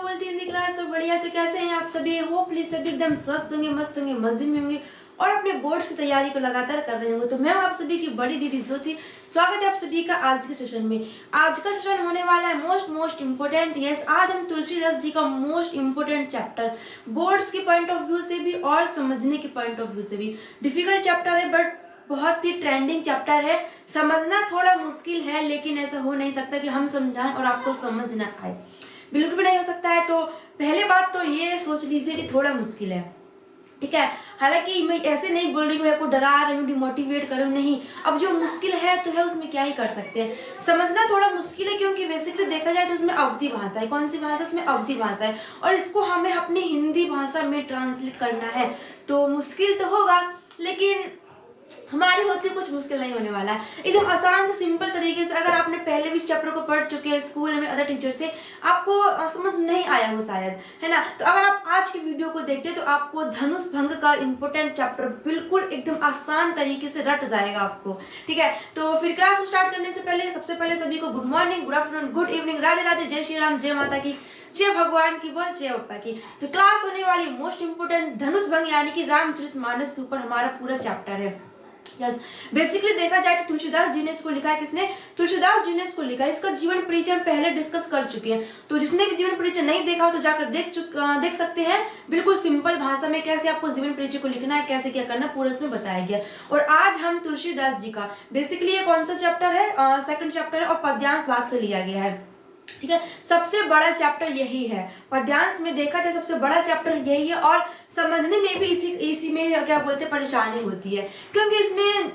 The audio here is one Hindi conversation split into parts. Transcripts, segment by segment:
बोलती हिंदी क्लास सब बढ़िया। तो कैसे हैं आप सभी? होपफुली सभी एकदम स्वस्थ होंगे, मस्त होंगे, मजे में होंगे और अपने बोर्ड्स की तैयारी को लगातार कर रहे होंगे। तो मैं हूं आप सभी की बड़ी दीदी ज्योति। स्वागत है आप सभी का आज के सेशन में। आज का सेशन होने वाला है मोस्ट इम्पोर्टेंट। यस, आज हम तुलसीदास जी का मोस्ट इम्पोर्टेंट चैप्टर बोर्ड्स के पॉइंट ऑफ व्यू से भी और समझने के पॉइंट ऑफ व्यू से भी। डिफिकल्ट चैप्टर है बट बहुत ही ट्रेंडिंग चैप्टर है। समझना थोड़ा मुश्किल है लेकिन ऐसा हो नहीं सकता कि हम समझाएं और आपको समझ ना आए, बिल्कुल भी नहीं हो सकता है। तो पहले बात तो ये सोच लीजिए कि थोड़ा मुश्किल है, ठीक है। हालांकि मैं ऐसे नहीं बोल रही हूँ, मैं आपको डरा रही हूँ, डिमोटिवेट कर रही हूँ, नहीं। अब जो मुश्किल है तो है, उसमें क्या ही कर सकते हैं। समझना थोड़ा मुश्किल है क्योंकि बेसिकली देखा जाए तो उसमें अवधि भाषा है। कौन सी भाषा? इसमें अवधि भाषा है और इसको हमें अपनी हिंदी भाषा में ट्रांसलेट करना है। तो मुश्किल तो होगा लेकिन हमारे होते कुछ मुश्किल नहीं होने वाला है। एकदम आसान से सिंपल तरीके से, अगर आपने पहले भी इस चैप्टर को पढ़ चुके हैं स्कूल में अदर टीचर से, आपको समझ नहीं आया हो शायद, है ना। तो अगर आप आज की वीडियो को देखते हैं तो आपको धनुष भंग का इंपॉर्टेंट चैप्टर बिल्कुल एकदम आसान तरीके से रट जाएगा आपको, ठीक है। तो फिर क्लास को स्टार्ट करने से पहले सबसे पहले सभी को good morning, good afternoon, good evening, Radhe Radhe, जय श्री राम, जय माता की, जय भगवान की बोल, जय पप्पा की। तो क्लास होने वाली मोस्ट इंपोर्टेंट धनुष भंग यानी कि रामचरितमानस के ऊपर हमारा पूरा चैप्टर है। यस, बेसिकली देखा जाए तो तुलसीदास जी ने इसको लिखा है। किसने? तुलसीदास जी ने इसको लिखा है। इसका जीवन परिचय हम पहले डिस्कस कर चुके हैं, तो जिसने भी जीवन परिचय नहीं देखा हो तो जाकर देख सकते हैं। बिल्कुल सिंपल भाषा में कैसे आपको जीवन परिचय को लिखना है, कैसे क्या करना, पूरा इसमें बताया गया। और आज हम तुलसीदास जी का, बेसिकली ये कौन सा चैप्टर है? सेकंड चैप्टर है और पद्यांश भाग से लिया गया है, ठीक है। सबसे बड़ा चैप्टर यही है। पद्यांश में देखा जाए सबसे बड़ा चैप्टर यही है और समझने में भी इसी में क्या बोलते हैं, परेशानी होती है क्योंकि इसमें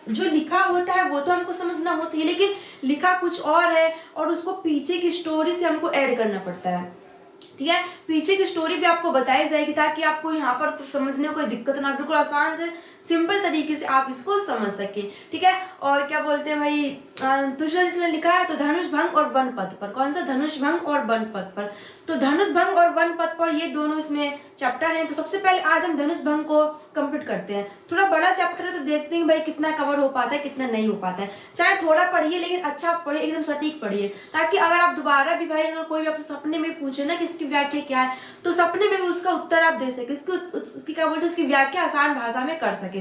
जो लिखा होता है वो तो हमको समझना होता है लेकिन लिखा कुछ और है और उसको पीछे की स्टोरी से हमको ऐड करना पड़ता है, ठीक है। पीछे की स्टोरी भी आपको बताई जाएगी ताकि आपको यहाँ पर समझने को कोई दिक्कत ना, बिल्कुल आसान से सिंपल तरीके से आप इसको समझ सके, ठीक है। और क्या बोलते हैं भाई, तुलसीदास ने लिखा है तो धनुष भंग और वन पथ पर। कौन सा? धनुष भंग और वन पथ पर। तो धनुष भंग और वन पथ पर ये दोनों इसमें चैप्टर हैं। तो सबसे पहले आज हम धनुष भंग को कंप्लीट करते हैं। थोड़ा बड़ा चैप्टर है तो देखते हैं भाई कितना कवर हो पाता है, कितना नहीं हो पाता है। चाहे थोड़ा पढ़िए लेकिन अच्छा पढ़िए, एकदम सटीक पढ़िए, ताकि अगर आप दोबारा भी भाई अगर कोई भी आपसे सपने में पूछे ना कि इसकी व्याख्या क्या है तो सपने में भी उसका उत्तर आप दे सके, उसकी क्या बोलते हैं, उसकी व्याख्या आसान भाषा में कर सके।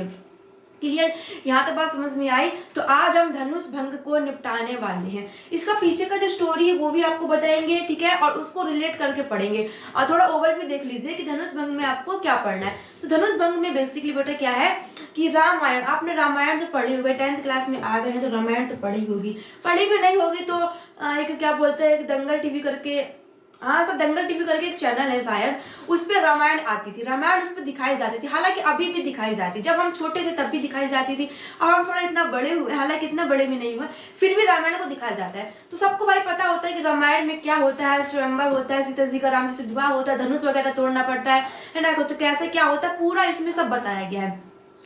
क्लियर? यहाँ तक बात समझ में आई? तो आज हम धनुष भंग को निपटाने वाले हैं। इसका पीछे का जो स्टोरी है वो भी आपको बताएंगे, ठीक है, और उसको रिलेट करके पढ़ेंगे। और थोड़ा ओवरव्यू देख लीजिए कि धनुष भंग में आपको क्या पढ़ना है। तो धनुष भंग में बेसिकली बेटा क्या है कि रामायण, आपने रामायण तो पढ़ी होगी, 10th क्लास में आ गए हैं तो रामायण तो पढ़ी होगी। पढ़ी भी नहीं होगी तो एक क्या बोलते हैं, एक दंगल टीवी करके, हाँ सर, दंगल टीवी करके एक चैनल है शायद, उस पर रामायण आती थी। रामायण उस पर दिखाई जाती थी, हालांकि अभी भी दिखाई जाती, जब हम छोटे थे तब भी दिखाई जाती थी। अब हम थोड़ा इतना बड़े हुए, हालांकि इतना बड़े भी नहीं हुए, फिर भी रामायण को दिखाया जाता है। तो सबको भाई पता होता है कि रामायण में क्या होता है, स्वयंवर होता है, सीता जी का राम जी से विवाह होता है, धनुष वगैरह तोड़ना पड़ता है ना। तो कैसे क्या होता है पूरा इसमें सब बताया गया है।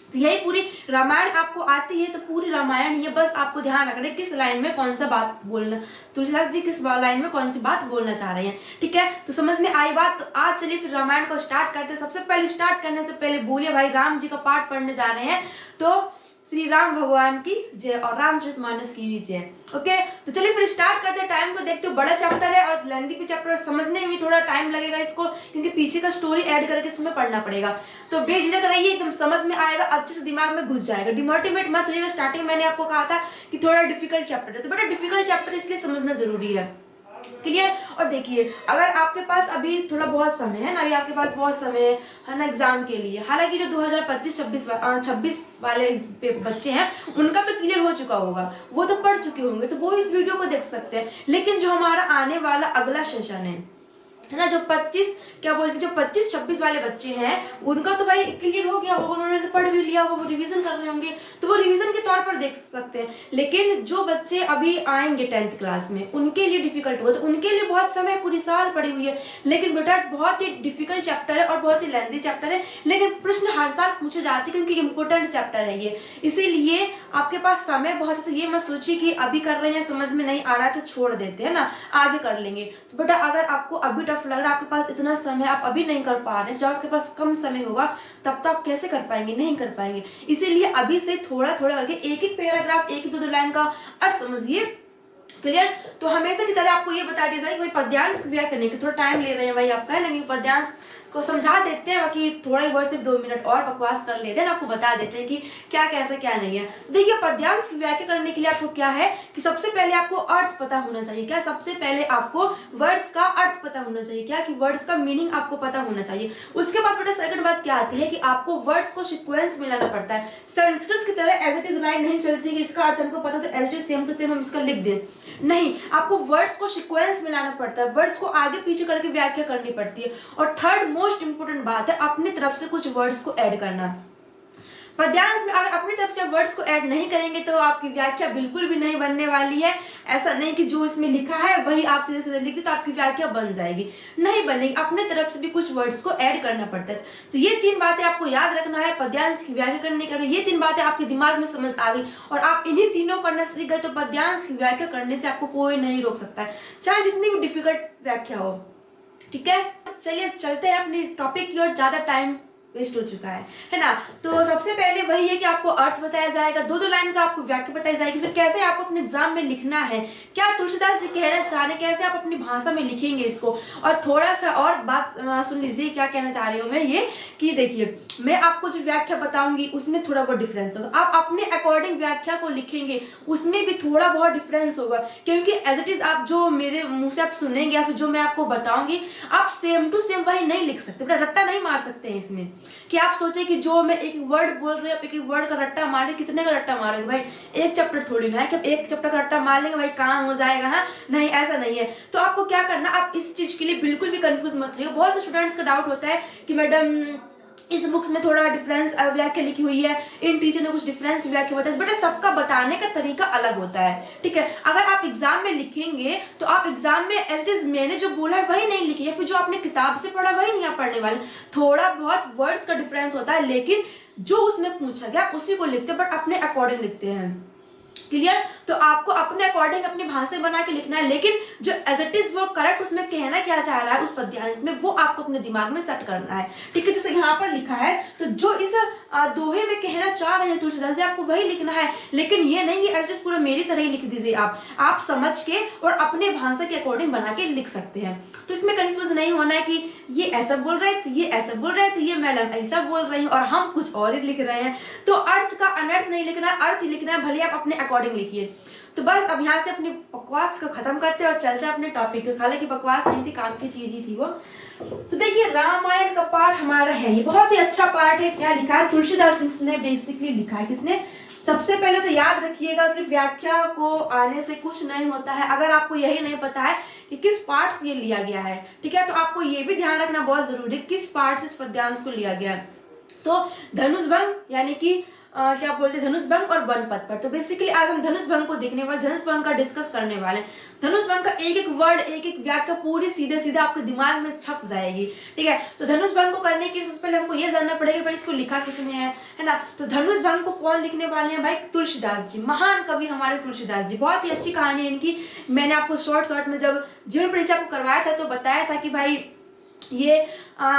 तो यही पूरी रामायण आपको आती है तो पूरी रामायण, ये बस आपको ध्यान रखना है किस लाइन में कौन सा बात बोलना, तुलसीदास जी किस लाइन में कौन सी बात बोलना चाह रहे हैं, ठीक है। तो समझ में आई बात? तो आज चलिए फिर रामायण को स्टार्ट करते हैं। सबसे पहले स्टार्ट करने से पहले बोलिए भाई, राम जी का पाठ पढ़ने जा रहे हैं तो श्री राम भगवान की जय और रामचरितमानस की भी जय। ओके, तो चलिए फिर स्टार्ट करते हैं। टाइम को देखते हो, बड़ा चैप्टर है और लेंथी भी चैप्टर, समझने में भी थोड़ा टाइम लगेगा इसको क्योंकि पीछे का स्टोरी ऐड करके इसमें पढ़ना पड़ेगा। तो बेझिझक रहिए, एकदम समझ में आएगा, अच्छे से दिमाग में घुस जाएगा। डिमोटिवेट मत होइएगा। स्टार्टिंग मैंने आपको कहा था कि थोड़ा डिफिकल्ट चैप्टर है, तो बेटा डिफिकल्ट चैप्टर इसलिए समझना जरूरी है। क्लियर? और देखिए, अगर आपके पास अभी थोड़ा बहुत समय है ना, अभी आपके पास बहुत समय है ना एग्जाम के लिए, हालांकि जो 2025-26 वाले बच्चे हैं उनका तो क्लियर हो चुका होगा, वो तो पढ़ चुके होंगे, तो वो इस वीडियो को देख सकते हैं। लेकिन जो हमारा आने वाला अगला सेशन है ना, जो 25-26 वाले बच्चे हैं उनका तो भाई क्लियर हो गया होगा, उन्होंने तो पढ़ भी लिया होगा, वो रिवीजन कर रहे होंगे, तो वो रिवीजन के तौर पर देख सकते हैं। लेकिन जो बच्चे अभी आएंगे 10th क्लास में उनके लिए डिफिकल्ट होगा, तो उनके लिए बहुत समय, पूरी साल पड़ी हुई है। लेकिन बेटा बहुत ही डिफिकल्ट चैप्टर है और बहुत ही लेंथी चैप्टर है, लेकिन प्रश्न हर साल पूछे जाते हैं क्योंकि इंपोर्टेंट चैप्टर है ये, इसीलिए आपके पास समय बहुत है। तो ये मत सोचिए कि अभी कर रहे हैं, समझ में नहीं आ रहा है तो छोड़ देते हैं ना, आगे कर लेंगे। तो बेटा अगर आपको अभी टफ लग रहा है, आपके पास इतना समय आप अभी नहीं कर पा रहे, जब आपके पास कम समय होगा तब तो आप कैसे कर पाएंगे? नहीं कर पाएंगे। इसीलिए अभी से थोड़ा थोड़ा करके एक एक पैराग्राफ, एक दो लाइन का अर्थ समझिए क्लियर। तो हमेशा की तरह आपको ये बता दिया जाए कि भाई पद्यांश व्यय करने के थोड़ा टाइम ले रहे हैं भाई आपका, है ना, कि पद्यांश को समझा देते हैं, बाकी थोड़ा ही वर्ड सिर्फ 2 मिनट और बकवास कर लेते हैं ना, आपको बता देते हैं कि क्या कैसा क्या नहीं है। तो देखिए पद्यांश की व्याख्या करने के लिए आपको क्या है कि सबसे पहले आपको अर्थ पता होना चाहिए। क्या? सबसे पहले आपको वर्ड्स का अर्थ पता होना चाहिए। क्या? कि वर्ड्स का मीनिंग आपको पता होना चाहिए। उसके बाद बेटा सेकंड बात क्या आती है कि आपको वर्ड्स को सीक्वेंस में लाना पड़ता है। संस्कृत की तरह एज इट इज लाइन नहीं चलती कि इसका अर्थ हमको पता तो as it is same to same हम इसका लिख दें, नहीं, आपको वर्ड्स को सीक्वेंस में लाना पड़ता है, वर्ड्स को आगे पीछे करके व्याख्या करनी पड़ती है। और थर्ड मोस्ट इंपोर्टेंट बात है अपनी तरफ से कुछ वर्ड्स को ऐड करना। पद्यांश में अगर अपनी तरफ से वर्ड्स को ऐड नहीं करेंगे तो आपकी व्याख्या बिल्कुल भी नहीं बनने वाली है। ऐसा नहीं कि जो इसमें लिखा है वही आप सीधे सीधे लिख दे तो आपकी व्याख्या बन जाएगी, नहीं बनेगी। अपने तरफ से भी कुछ वर्ड्स को ऐड करना पड़ता है। तो ये 3 बातें आपको याद रखना है पद्यांश की व्याख्या करने के। अगर ये 3 बातें आपके दिमाग में समझ आ गई और आप इन्हीं तीनों करना सीख गए तो पद्यांश की व्याख्या करने से आपको कोई नहीं रोक सकता है, चाहे जितनी भी डिफिकल्ट व्याख्या हो। ठीक है, चलिए चलते हैं अपनी टॉपिक की और ज्यादा टाइम वेस्ट हो चुका है ना। तो सबसे पहले वही है कि आपको अर्थ बताया जाएगा, 2-2 लाइन का आपको व्याख्या बताई जाएगी, फिर कैसे आपको अपने एग्जाम में लिखना है, क्या तुलसीदास जी कहना चाह रहे हैं, कैसे आप अपनी भाषा में लिखेंगे इसको। और थोड़ा सा और बात सुन लीजिए क्या कहना चाह रही हूँ मैं, ये कि देखिए मैं आपको जो व्याख्या बताऊंगी उसमें थोड़ा बहुत डिफरेंस होगा, आप अपने अकॉर्डिंग व्याख्या को लिखेंगे उसमें भी थोड़ा बहुत डिफरेंस होगा, क्योंकि एज इट इज आप जो मेरे मुंह से आप सुनेंगे या फिर जो मैं आपको बताऊंगी आप सेम टू सेम वही नहीं लिख सकते, रट्टा नहीं मार सकते हैं इसमें कि आप सोचे कि जो मैं एक वर्ड बोल रहे हैं एक वर्ड का रट्टा मारे, कितने का रट्टा मारोगे भाई, एक चैप्टर थोड़ी ना है कि एक चैप्टर का रट्टा मार लेंगे भाई काम हो जाएगा, ना नहीं ऐसा नहीं है। तो आपको क्या करना, आप इस चीज के लिए बिल्कुल भी कंफ्यूज मत होइए। बहुत से स्टूडेंट्स का डाउट होता है कि मैडम इस बुक्स में थोड़ा डिफरेंस व्याख्या लिखी हुई है, इन टीचर ने कुछ डिफरेंस व्याख्या बताया, बेटा सबका बताने का तरीका अलग होता है। ठीक है, अगर आप एग्जाम में लिखेंगे तो आप एग्जाम में एज इट इज मैंने जो बोला है वही नहीं लिखिए, फिर जो आपने किताब से पढ़ा वही नहीं आप पढ़ने वाले, थोड़ा बहुत वर्ड्स का डिफरेंस होता है, लेकिन जो उसमें पूछा गया उसी को लिखते हैं, बट अपने अकॉर्डिंग लिखते हैं। क्लियर। तो आपको अपने अकॉर्डिंग अपनी भाषा बना के लिखना है, लेकिन जो एज इट इज वो करेक्ट उसमें कहना क्या चाह रहा है उस पद्यांश में वो आपको अपने दिमाग में सेट करना है। ठीक है, जैसे यहाँ पर लिखा है तो जो इस दोहे में कहना चाह रहे हैं तुलसीदास जी आपको वही लिखना है, लेकिन ये नहीं कि एज इट इज पूरा मेरी तरह ही लिख दीजिए, आप समझ के और अपने भाषा के अकॉर्डिंग बना के लिख सकते हैं। तो इसमें कंफ्यूज नहीं होना है कि ये ऐसा बोल रहे थे, ये ऐसा बोल रहे थे, ये मैडम ऐसा बोल रही है और हम कुछ और ही लिख रहे हैं। तो अर्थ का अनर्थ नहीं लिखना, अर्थ ही लिखना है, भले आप अपने अकॉर्डिंग लिखिए। तो बस अब यहाँ से अपनी बकवास को खत्म करते हैं और चलते हैं अपने टॉपिक पे। हालांकि बकवास नहीं थी, काम की चीज ही थी वो। तो देखिए रामायण का पाठ हमारा है, ये बहुत ही अच्छा पाठ है। क्या लिखा है, तुलसीदास ने बेसिकली लिखा है, किसने, सबसे पहले तो याद रखिएगा सिर्फ व्याख्या को आने से कुछ नहीं होता है। अगर आपको यही नहीं पता है कि किस पार्ट से ये लिया गया है, ठीक है, तो आपको ये भी ध्यान रखना बहुत जरूरी है किस पार्ट से इस पद्यांश को लिया गया है। तो धनुष भंग यानी कि क्या बोलते हैं, धनुष भंग और वन पद पर। तो बेसिकली आज हम धनुष भंग को देखने वाले, धनुष भंग का डिस्कस करने वाले। धनुष भंग का एक एक वर्ड एक एक व्याख्या पूरी सीधे सीधे आपके दिमाग में छप जाएगी। ठीक है, तो धनुष भंग को करने के लिए सबसे पहले हमको ये जानना पड़ेगा भाई इसको लिखा किसने है ना। तो धनुष भंग को कौन लिखने वाले हैं भाई, तुलसीदास जी, महान कवि हमारे तुलसीदास जी। बहुत ही अच्छी कहानी है इनकी। मैंने आपको शॉर्ट में जब जीवन परीक्षा को करवाया था तो बताया था कि भाई ये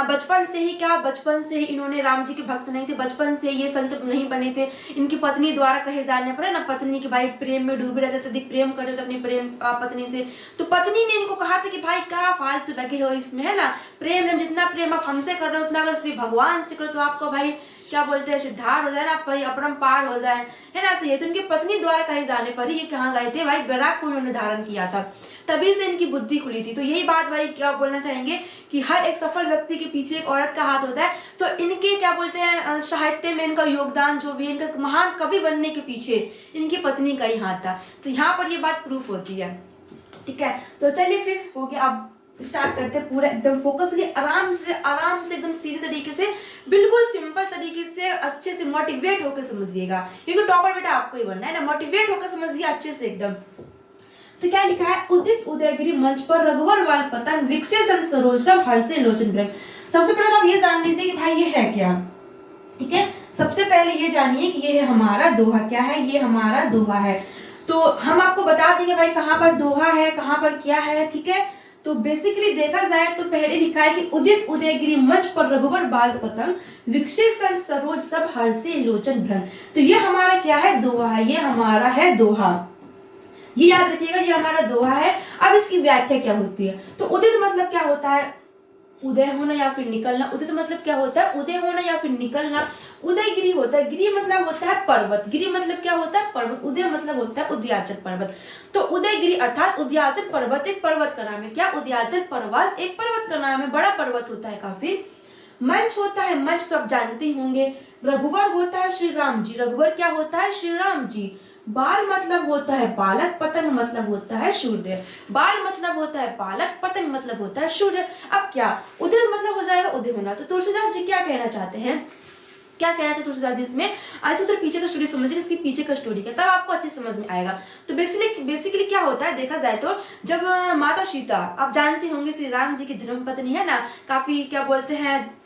बचपन से ही, क्या बचपन से ही इन्होंने राम जी के भक्त नहीं थे, बचपन से ये संत नहीं बने थे। इनकी पत्नी द्वारा कहे जाने पर है ना, पत्नी के भाई प्रेम में डूबे रहते थे, अधिक प्रेम करते थे अपनी प्रेम पत्नी से। तो पत्नी ने इनको कहा था कि भाई क्या फालतू लगे हो इसमें, है ना, प्रेम जितना प्रेम आप हमसे कर रहे हो उतना अगर श्री भगवान से करो तो आपको भाई क्या बोलते हैं सिद्धार्थ हो जाए ना, भाई अपरंपार हो जाए, है ना। तो ये तो उनकी पत्नी द्वारा कहे जाने पर ही ये कहाँ गए थे भाई, वैराग को उन्होंने धारण किया था, तभी से इनकी बुद्धि खुली थी। तो यही बात भाई क्या बोलना चाहेंगे कि हर एक सफल व्यक्ति के पीछे एक औरत का हाथ होता है। तो इनके क्या बोलते हैं साहित्य में इनका योगदान जो भी, इनका महान कवि बनने के पीछे इनकी पत्नी का ही हाथ था। तो यहाँ पर ये बात प्रूफ होती है। ठीक है, तो चलिए फिर हो गया, अब स्टार्ट करते हैं पूरा एकदम फोकसली, आराम से एकदम सीधे तरीके से, बिल्कुल सिंपल तरीके से, अच्छे से मोटिवेट होकर समझिएगा, क्योंकि टॉपर बेटा आपको ही बनना है ना। मोटिवेट होकर समझिए अच्छे से एकदम। तो क्या लिखा है, उदित उदयगिरी मंच पर रघुवर वाल पतन, विकसे संत सरोज सब हर्षे लोचन भृंग। सबसे पहले तो आप ये जान लीजिए कि भाई ये है क्या। ठीक है, सबसे पहले ये जानिए कि ये है हमारा दोहा। क्या है, ये हमारा दोहा है। तो हम आपको बता देंगे भाई कहाँ पर दोहा है, कहाँ पर क्या है। ठीक है, तो बेसिकली देखा जाए तो पहले लिखा है कि उदित उदयगिरी मंच पर रघुवर बाल पतंग, विकसे संत सरोज सब हर्षे लोचन भ्रंग। तो ये हमारा क्या है, दोहा है, ये हमारा है दोहा। ये याद रखिएगा, ये हमारा दोहा है। अब इसकी व्याख्या क्या होती है? तो उदित मतलब क्या होता है? उदय होना या फिर निकलना। उदित मतलब क्या होता है? उदय होना या फिर निकलना। उदयगिरी होता है, गिरी मतलब होता है पर्वत, गिरी मतलब क्या होता है? पर्वत। उदय मतलब होता है उदयाचल पर्वत। तो उदयगिरी अर्थात उदयाचल पर्वत एक पर्वत का नाम है। क्या? उदयाचल पर्वत एक पर्वत का नाम है, बड़ा पर्वत होता है काफी। मंच होता है, मंच तो आप जानते ही होंगे। रघुवर होता है श्री राम जी, रघुवर क्या होता है? श्री राम जी। बाल मतलब होता है बालक, पतंग मतलब होता है सूर्य। बाल मतलब होता है बालक, पतंग मतलब होता है सूर्य। अब क्या? उदय मतलब हो जाएगा उदय होना। तो तुलसीदास जी क्या कहना चाहते हैं? क्या कहना चाहते तुलसीदास जी इसमें? आज तो पीछे का स्टोरी समझिए, इसके पीछे का स्टोरी क्या, तब आपको अच्छे समझ में आएगा। तो बेसिकली क्या होता है देखा जाए तो, जब माता सीता, आप जानते होंगे श्री राम जी की धर्म पत्नी है ना, काफी क्या बोलते हैं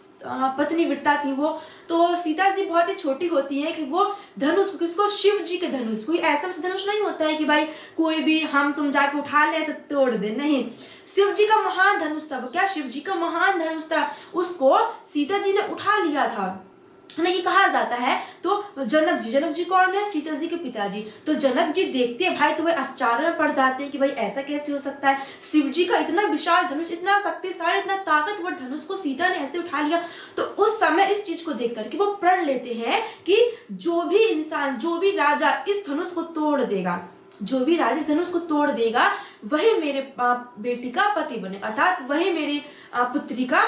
पत्नी विरता थी वो। तो सीता जी बहुत ही छोटी होती है कि वो धनुष, किसको? शिव जी के धनुष। कोई ऐसा धनुष नहीं होता है कि भाई कोई भी हम तुम जाके उठा ले ऐसे तोड़ दे, नहीं। शिव जी का महान धनुष था वो। क्या? शिव जी का महान धनुष था, उसको सीता जी ने उठा लिया था, है ना, ये कहा जाता है। तो जनक जी, जनक जी कौन है? सीता जी के पिताजी। तो जनक जी देखते हैं भाई तो वे आश्चर्य में पड़ जाते हैं कि भाई ऐसा कैसे हो सकता है? शिव जी का इतना विशाल धनुष, इतना शक्तिशाली, इतना ताकतवर धनुष को सीता ने ऐसे उठा लिया। तो उस समय इस चीज को देख करके वो प्रण लेते हैं कि जो भी इंसान, जो भी राजा इस धनुष को तोड़ देगा, जो भी राजा इस धनुष को तोड़ देगा, वही मेरे बेटी का पति बने, अर्थात वही मेरी पुत्री का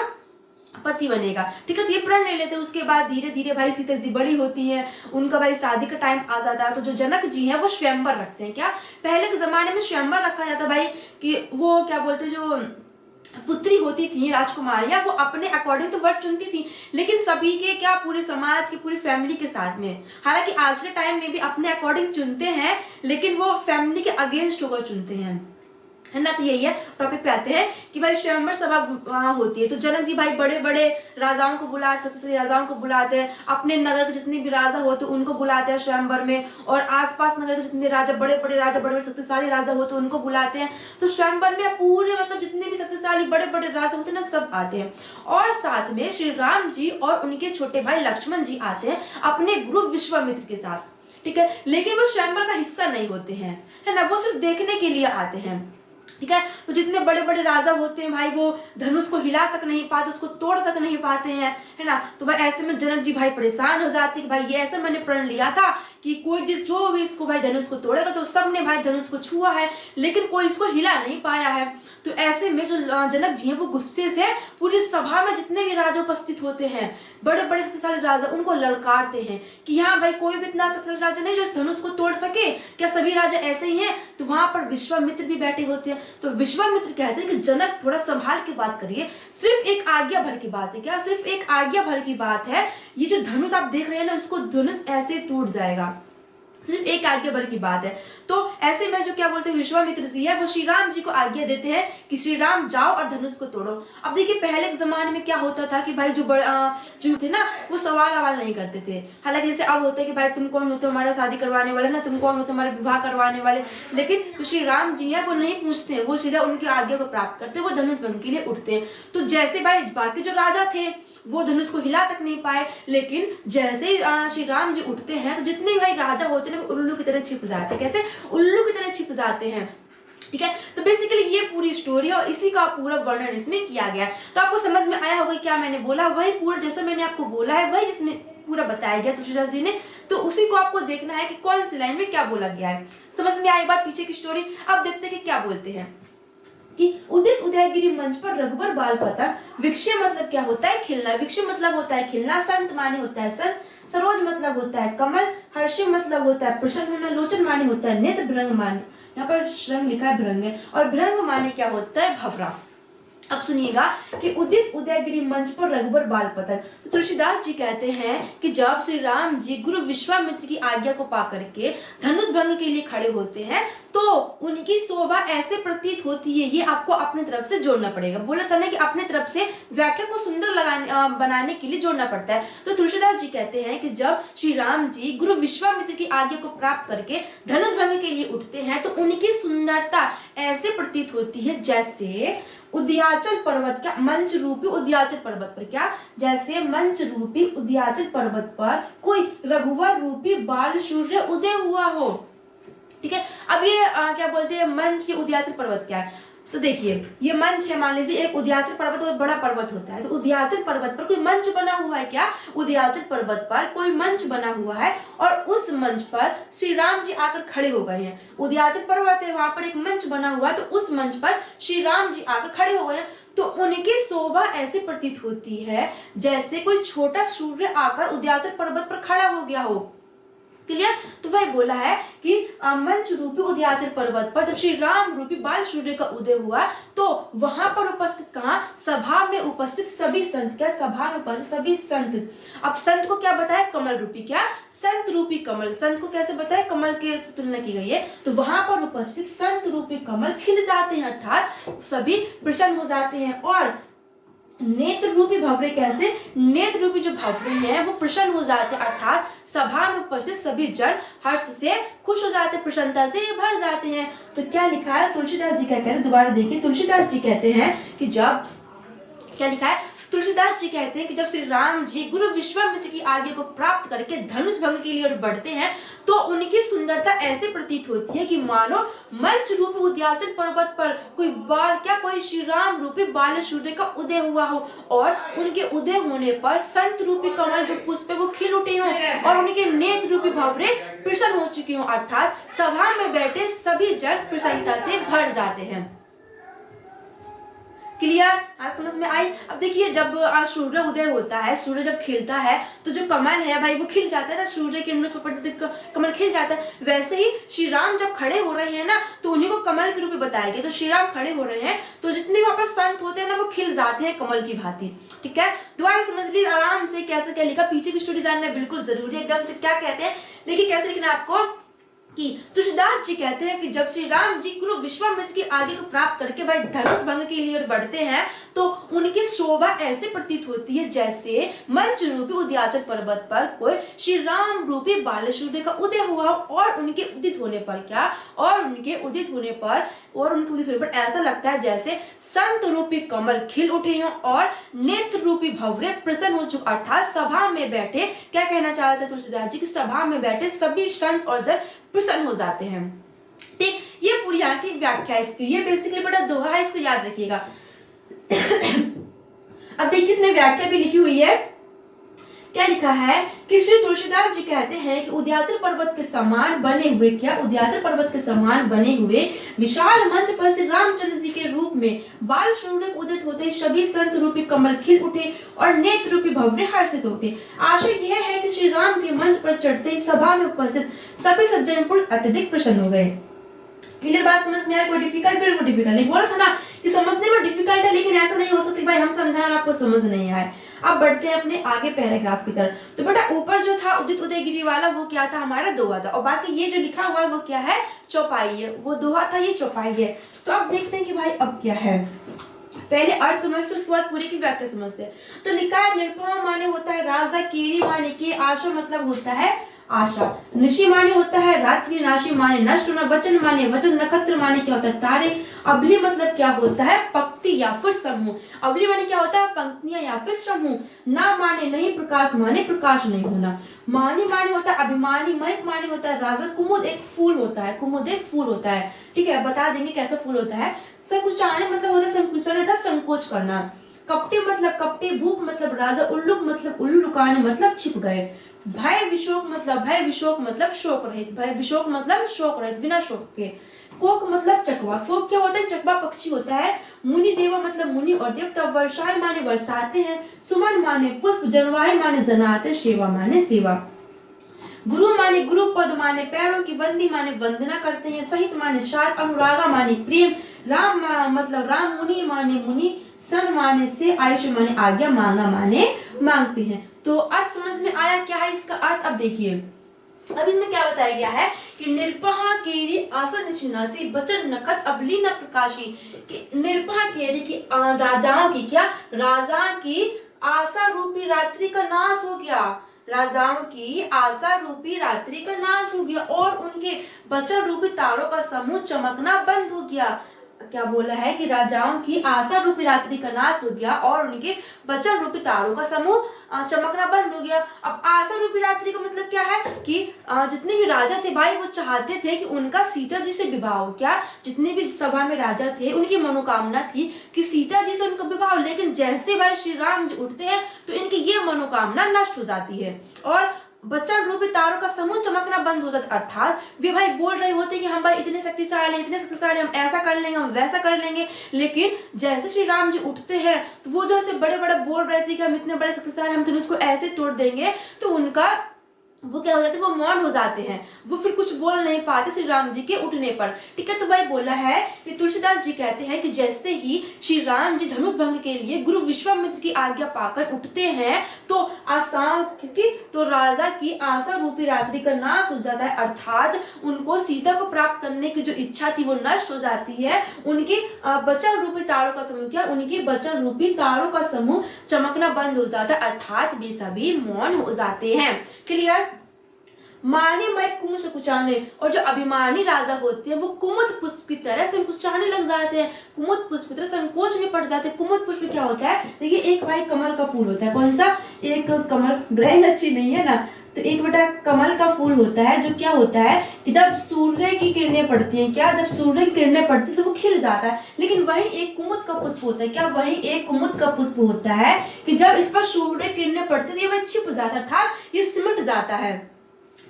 पति बनेगा। ठीक है, तो ये प्रण ले लेते हैं। उसके बाद धीरे धीरे भाई सीता जी बड़ी होती है, उनका भाई शादी का टाइम आ जाता है। तो जो जनक जी हैं वो स्वयंवर रखते हैं। क्या? पहले के जमाने में स्वयंवर रखा जाता भाई, कि वो क्या बोलते, जो पुत्री होती थी राजकुमारियां, वो अपने अकॉर्डिंग तो वर चुनती थी, लेकिन सभी के क्या, पूरे समाज के, पूरी फैमिली के साथ में। हालांकि आज के टाइम में भी अपने अकॉर्डिंग चुनते हैं, लेकिन वो फैमिली के अगेंस्ट होकर चुनते हैं, है ना। तो यही है, टॉपिक पे आते हैं कि भाई स्वयंवर सभा वहां होती है। तो जनक जी भाई बड़े बड़े राजाओं को बुलाते, शक्तिशाली राजाओं को बुलाते हैं, अपने नगर के जितने भी राजा होते हैं उनको बुलाते हैं स्वयंवर में, और आसपास नगर के जितने राजा, बड़े बड़े राजा, बड़े बड़े शक्तिशाली राजा होते हैं उनको बुलाते हैं। तो स्वयंवर में पूरे मतलब जितने भी शक्तिशाली बड़े बड़े राजा होते हैं ना, सब आते हैं। और साथ में श्री राम जी और उनके छोटे भाई लक्ष्मण जी आते हैं अपने गुरु विश्वामित्र के साथ। ठीक है, लेकिन वो स्वयंवर का हिस्सा नहीं होते हैं, है ना, वो सिर्फ देखने के लिए आते हैं। ठीक है, तो जितने बड़े बड़े राजा होते हैं भाई, वो धनुष को हिला तक नहीं पाते, उसको तोड़ तक नहीं पाते हैं, है ना। तो भाई ऐसे में जनक जी भाई परेशान हो जाते कि भाई ये ऐसा मैंने प्रण लिया था कि कोई जो भी इसको भाई धनुष को तोड़ेगा, तो सबने भाई धनुष को छुआ है, लेकिन कोई इसको हिला नहीं पाया है। तो ऐसे में जो जनक जी हैं वो गुस्से से पूरी सभा में जितने भी राजा उपस्थित होते हैं, बड़े बड़े शक्तिशाली राजा, उनको ललकारते हैं कि यहाँ भाई कोई भी इतना शक्तिशाली राजा नहीं जो इस धनुष को तोड़ सके, क्या सभी राजा ऐसे ही हैं? तो वहां पर विश्वामित्र भी बैठे होते हैं। तो विश्वामित्र कहते हैं कि जनक थोड़ा संभाल के बात करिए, सिर्फ एक आज्ञा भर की बात है। क्या? सिर्फ एक आज्ञा भर की बात है, ये जो धनुष आप देख रहे हैं ना, उसको धनुष ऐसे टूट जाएगा, सिर्फ एक आज्ञा भर की बात है। तो ऐसे में जो क्या बोलते हैं विश्वामित्र जी है, वो श्री राम जी को आज्ञा देते हैं कि श्री राम जाओ और धनुष को तोड़ो। अब देखिए पहले के जमाने में क्या होता था कि भाई जो थे ना, वो सवाल नहीं करते थे। हालांकि जैसे अब होता है कि भाई तुम कौन होते हो हमारा शादी करवाने वाले, ना तुम कौन होते हो हमारे विवाह करवाने वाले, लेकिन जो श्री राम जी है वो नहीं पूछते हैं, वो सीधा उनकी आज्ञा को प्राप्त करते हैं, वो धनुष भंग के लिए उठते हैं। तो जैसे भाई बाकी जो राजा थे वो धनुष को हिला तक नहीं पाए, लेकिन जैसे ही श्री राम जी उठते हैं तो जितने भाई राजा होते हैं उल्लू की तरह छिप जाते हैं। कैसे? उल्लू की तरह छिप जाते हैं। ठीक है, तो बेसिकली ये पूरी स्टोरी है और इसी का पूरा वर्णन इसमें किया गया। तो आपको समझ में आया होगा क्या मैंने बोला, वही पूरा जैसा मैंने आपको बोला है वही इसमें पूरा बताया गया तुलसीदास जी ने। तो उसी को आपको देखना है कि कौन सी लाइन में क्या बोला गया है। समझ में आई बात पीछे की स्टोरी? अब देखते हैं कि क्या बोलते हैं कि उदित उदयगिरी मंच पर रघुबर बाल पतंग। विक्षय मतलब क्या होता है? खिलना। विक्षय मतलब होता है खिलना। संत माने होता है संत। सरोज मतलब होता है कमल। हर्षि मतलब होता है प्रसन्न होना। लोचन माने होता है नेत्र। भृंग माने, यहाँ पर श्रृंग लिखा है भृंग है, और भृंग माने क्या होता है? भवरा। अब सुनिएगा कि उदित उदयगिरी मंच पर रघुबर बाल पतंग। तो तुलसीदास जी कहते हैं कि जब श्री राम जी गुरु विश्वामित्र की आज्ञा को पा करके धनुष भंग के लिए खड़े होते हैं तो उनकी शोभा ऐसे प्रतीत होती है। ये आपको अपनी तरफ से जोड़ना पड़ेगा। बोला था ना कि अपने तरफ से व्याख्या को सुंदर बनाने के लिए जोड़ना पड़ता है। तो तुलसीदास जी कहते हैं कि जब श्री राम जी गुरु विश्वामित्र की आज्ञा को प्राप्त करके धनुष भंग के लिए उठते हैं तो उनकी सुंदरता ऐसे प्रतीत होती है जैसे उदयाचल पर्वत का मंच रूपी उदयाचल पर्वत पर, क्या? जैसे मंच रूपी उदयाचल पर्वत पर कोई रघुवर रूपी बाल सूर्य उदय हुआ हो। ठीक है, अब ये क्या बोलते हैं, मंच के उदयाचल पर्वत क्या है। तो देखिए ये मंच है, मान लीजिए एक उदयाचल पर्वत बहुत बड़ा पर्वत होता है, तो उदयाचल पर्वत पर कोई मंच बना हुआ है क्या, उदयाचल पर्वत पर कोई मंच बना हुआ है और उस मंच पर श्री राम जी आकर खड़े हो गए हैं। उदयाचल पर्वत है, वहां पर एक मंच बना हुआ है, तो उस मंच पर श्री राम जी आकर खड़े हो गए हैं। तो उनकी शोभा ऐसी प्रतीत होती है जैसे कोई छोटा सूर्य आकर उदयाचल पर्वत पर खड़ा हो गया हो। क्लियर। तो वह बोला है कि मंच रूपी उदयाचल पर्वत पर जब श्री राम रूपी बाल सूर्य का उदय हुआ तो वहां पर उपस्थित कहा, सभा में उपस्थित सभी संत, क्या सभा में उपस्थित सभी संत। अब संत को क्या बताया, कमल रूपी, क्या संत रूपी कमल। संत को कैसे बताया, कमल के तुलना की गई है। तो वहां पर उपस्थित संत रूपी कमल खिल जाते हैं, अर्थात सभी प्रसन्न हो जाते हैं। और नेत्र रूपी भवरे, कैसे नेत्र रूपी जो भवरे हैं वो प्रसन्न हो जाते हैं, अर्थात सभा में उपस्थित सभी जन हर्ष से खुश हो जाते हैं, प्रसन्नता से भर जाते हैं। तो क्या लिखा है, तुलसीदास जी क्या कहते हैं, दोबारा देखिए, तुलसीदास जी कहते हैं कि जब, क्या लिखा है, तुलसीदास जी कहते हैं कि जब श्री राम जी गुरु विश्वामित्र की आज्ञा को प्राप्त करके धनुष भंग के लिए बढ़ते हैं तो उनकी सुंदरता ऐसे प्रतीत होती है कि मानो मंच रूपी उदयाचल पर्वत पर कोई बाल, क्या कोई श्री राम रूपी बाल सूर्य का उदय हुआ हो और उनके उदय होने पर संत रूपी कमल जो पुष्प वो खिल उठे हों और उनके नेत्र रूपी भंवरे प्रसन्न हो चुके हों, अर्थात सभा में बैठे सभी जन प्रसन्नता से भर जाते हैं। क्लियर, आज समझ में आई। अब देखिए जब सूर्य उदय होता है, सूर्य जब खिलता है तो जो कमल है भाई वो खिल जाता है ना, सूर्य की किरणों से पड़ते कमल खिल जाता है। वैसे ही श्री राम जब खड़े हो रहे हैं ना तो उन्हीं को कमल के रूप में बताया गया। तो श्री राम खड़े हो रहे हैं तो जितने वहां पर संत होते हैं ना वो खिल जाते हैं कमल की भांति। ठीक है, दोबारा समझ लीजिए आराम से कैसे क्या लिखा, पीछे की स्टोरी जानना बिल्कुल जरूरी है एकदम। क्या कहते हैं, देखिए कैसे लिखना आपको कि तुलसीदास जी कहते हैं कि जब श्री राम जी गुरु विश्वामित्र की आज्ञा को प्राप्त करके भाई धनुष भंग के लिए बढ़ते हैं तो उनकी शोभा ऐसे प्रतीत होती है जैसे मंच रूपी उदयाचल पर्वत पर कोई श्री राम रूपी बाल सूर्य का उदय हुआ और उनके उदित होने पर क्या, और उनके उदित होने पर ऐसा लगता है जैसे संत रूपी कमल खिल उठे हों और नेत्र रूपी भंवरे प्रसन्न हो चुके, अर्थात सभा में बैठे, क्या कहना चाहते हैं तुलसीदास जी की, सभा में बैठे सभी संत और जन प्रसन्न हो जाते हैं। ठीक, ये पूरी यहाँ की व्याख्या है इसकी, ये बेसिकली बड़ा दोहा है, इसको याद रखिएगा। अब देखिए इसने व्याख्या भी लिखी हुई है, क्या लिखा है कि श्री तुलसीदास जी कहते हैं कि उदयाचल पर्वत के समान बने हुए, क्या उदयाचल पर्वत के समान बने हुए विशाल मंच पर श्री रामचंद्र जी के रूप में बाल सूर्य उदित होते सभी संत रूपी कमल खिल उठे और नेत्र रूपी भंवरे हर्षित होते। आशय यह है कि श्री राम के मंच पर चढ़ते ही सभा में उपस्थित सभी सज्जन पुरुष अत्यधिक प्रसन्न हो गए। क्लियर बात समझ में आया, कोई डिफिकल्ट, बिल्कुल डिफिकल्ट नहीं, बोला था ना कि समझने में डिफिकल्ट है, लेकिन ऐसा नहीं हो सकता भाई हम समझाएं और आपको समझ नहीं आए। अब बढ़ते हैं अपने आगे पैराग्राफ की तरफ। तो बेटा ऊपर जो था उदित उदयगिरी वाला वो क्या था, हमारा दोहा था, और बाकी ये जो लिखा हुआ है वो क्या है, चौपाई है। वो दोहा था, ये चौपाई है। तो अब देखते हैं कि भाई अब क्या है, पहले अर्थ समझते उसके बाद पूरी की व्याख्या समझते हैं। तो लिखा है निर्भय माने होता है राजा, केरी माने के, आशा मतलब होता है आशा, निशी माने होता है रात्रि, नाशी माने नष्ट होना, वचन माने वचन, नक्षत्र माने क्या होता है तारे, अबली मतलब क्या होता है पंक्ति या फिर समूह। अबली माने क्या होता है पंक्तियां या फिर समूह। ना माने नहीं, प्रकाश माने प्रकाश नहीं होना। मानी माने होता है अभिमानी, महिक माने होता है राजा, कुमुद एक फूल होता है, कुमुद एक फूल होता है। ठीक है, बता देंगे कैसा फूल होता है। संकुचाने मतलब होता है संकुचन अर्थात संकोच करना। कपटी मतलब कपटी, भूप मतलब राजा, उल्लुक मतलब उल्लू, लुकाने मतलब छिप गए। भय विशोक मतलब शोक रहित, भय विशोक मतलब शोक रहित, बिना शोक के। कोक मतलब चकवा, कोक क्या होता है चकवा पक्षी होता है। मुनि देवा मतलब मुनि और देवता, वर्षाए माने बरसाते हैं, सुमन माने पुष्प, जनवाहे माने जनाते, सेवा माने सेवा। गुरु माने गुरु, पद माने पैरों की, बंदी माने वंदना करते हैं, सहित माने साथ, अनुरागा माने प्रेम, राम मतलब राम, मुनि माने मुनि, सन माने से, आयुष माने आज्ञा, मांगा माने मांगते हैं। तो अर्थ समझ में आया क्या है इसका अर्थ। अब देखिए अब इसमें क्या बताया गया है कि निर्पहा केरी आशा निशिनासी, बचन नखत अबली न प्रकाशी। कि निर्पहा केरी की राजाओं की, क्या राजा की आशा रूपी रात्रि का नाश हो गया, राजाओं की आशा रूपी रात्रि का नाश हो गया और उनके बचन रूपी तारों का समूह चमकना बंद हो गया। क्या बोला है कि राजाओं की आशा रूपी रात्रि का नाश हो गया और उनके वचन रूपी तारों का समूह चमकना बंद हो गया। अब आशा रूपी रात्रि का मतलब क्या है कि जितने भी राजा थे भाई वो चाहते थे कि उनका सीता जी से विवाह हो। क्या जितने भी सभा में राजा थे उनकी मनोकामना थी कि सीता जी से उनका विवाह हो, लेकिन जैसे भाई श्री राम जी उठते हैं तो इनकी ये मनोकामना नष्ट हो जाती है और वचन रूपी तारों का समूह चमकना बंद हो जाता है। अर्थात वे भाई बोल रहे होते हैं कि हम भाई इतने शक्तिशाली हम ऐसा कर लेंगे, हम वैसा कर लेंगे, लेकिन जैसे श्री राम जी उठते हैं तो वो जो ऐसे बड़े बड़े बोल रहे थे कि हम इतने बड़े शक्तिशाली, हम धनुष को ऐसे तोड़ देंगे, तो उनका वो क्या हो जाते हैं, वो मौन हो जाते हैं, वो फिर कुछ बोल नहीं पाते श्री राम जी के उठने पर। ठीक है, तो भाई बोला है कि तुलसीदास जी कहते हैं कि जैसे ही श्री राम जी धनुष भंग के लिए गुरु विश्वामित्र की आज्ञा पाकर उठते हैं तो तो राजा की आशा रूपी रात्रि का नाश हो जाता है, अर्थात उनको सीता को प्राप्त करने की जो इच्छा थी वो नष्ट हो जाती है। उनकी वचन रूपी तारों का समूह क्या उनके वचन रूपी तारों का समूह चमकना बंद हो जाता है, अर्थात वे सभी मौन हो जाते हैं। क्लियर? माने मैं कुमुद कुचाने, और जो अभिमानी राजा होते हैं वो कुमुद पुष्प की तरह संकुचाने लग जाते हैं, कुमुद पुष्प की तरह संकोच में पड़ जाते हैं। कुमुद पुष्प क्या होता है? देखिए एक भाई कमल का फूल होता है, कौन सा? एक कमल, ड्राइंग अच्छी नहीं है ना, तो एक बेटा कमल का फूल होता है जो क्या होता है कि जब सूर्य की किरणें पड़ती हैं, क्या जब सूर्य की किरणें पड़ती है तो वो खिल जाता है, लेकिन वही एक कुमुद का पुष्प होता है, क्या वही एक कुमुद का पुष्प होता है कि जब इस पर सूर्य किरणें पड़ती है तो ये छिप जाता है, अर्थात ये सिमट जाता है।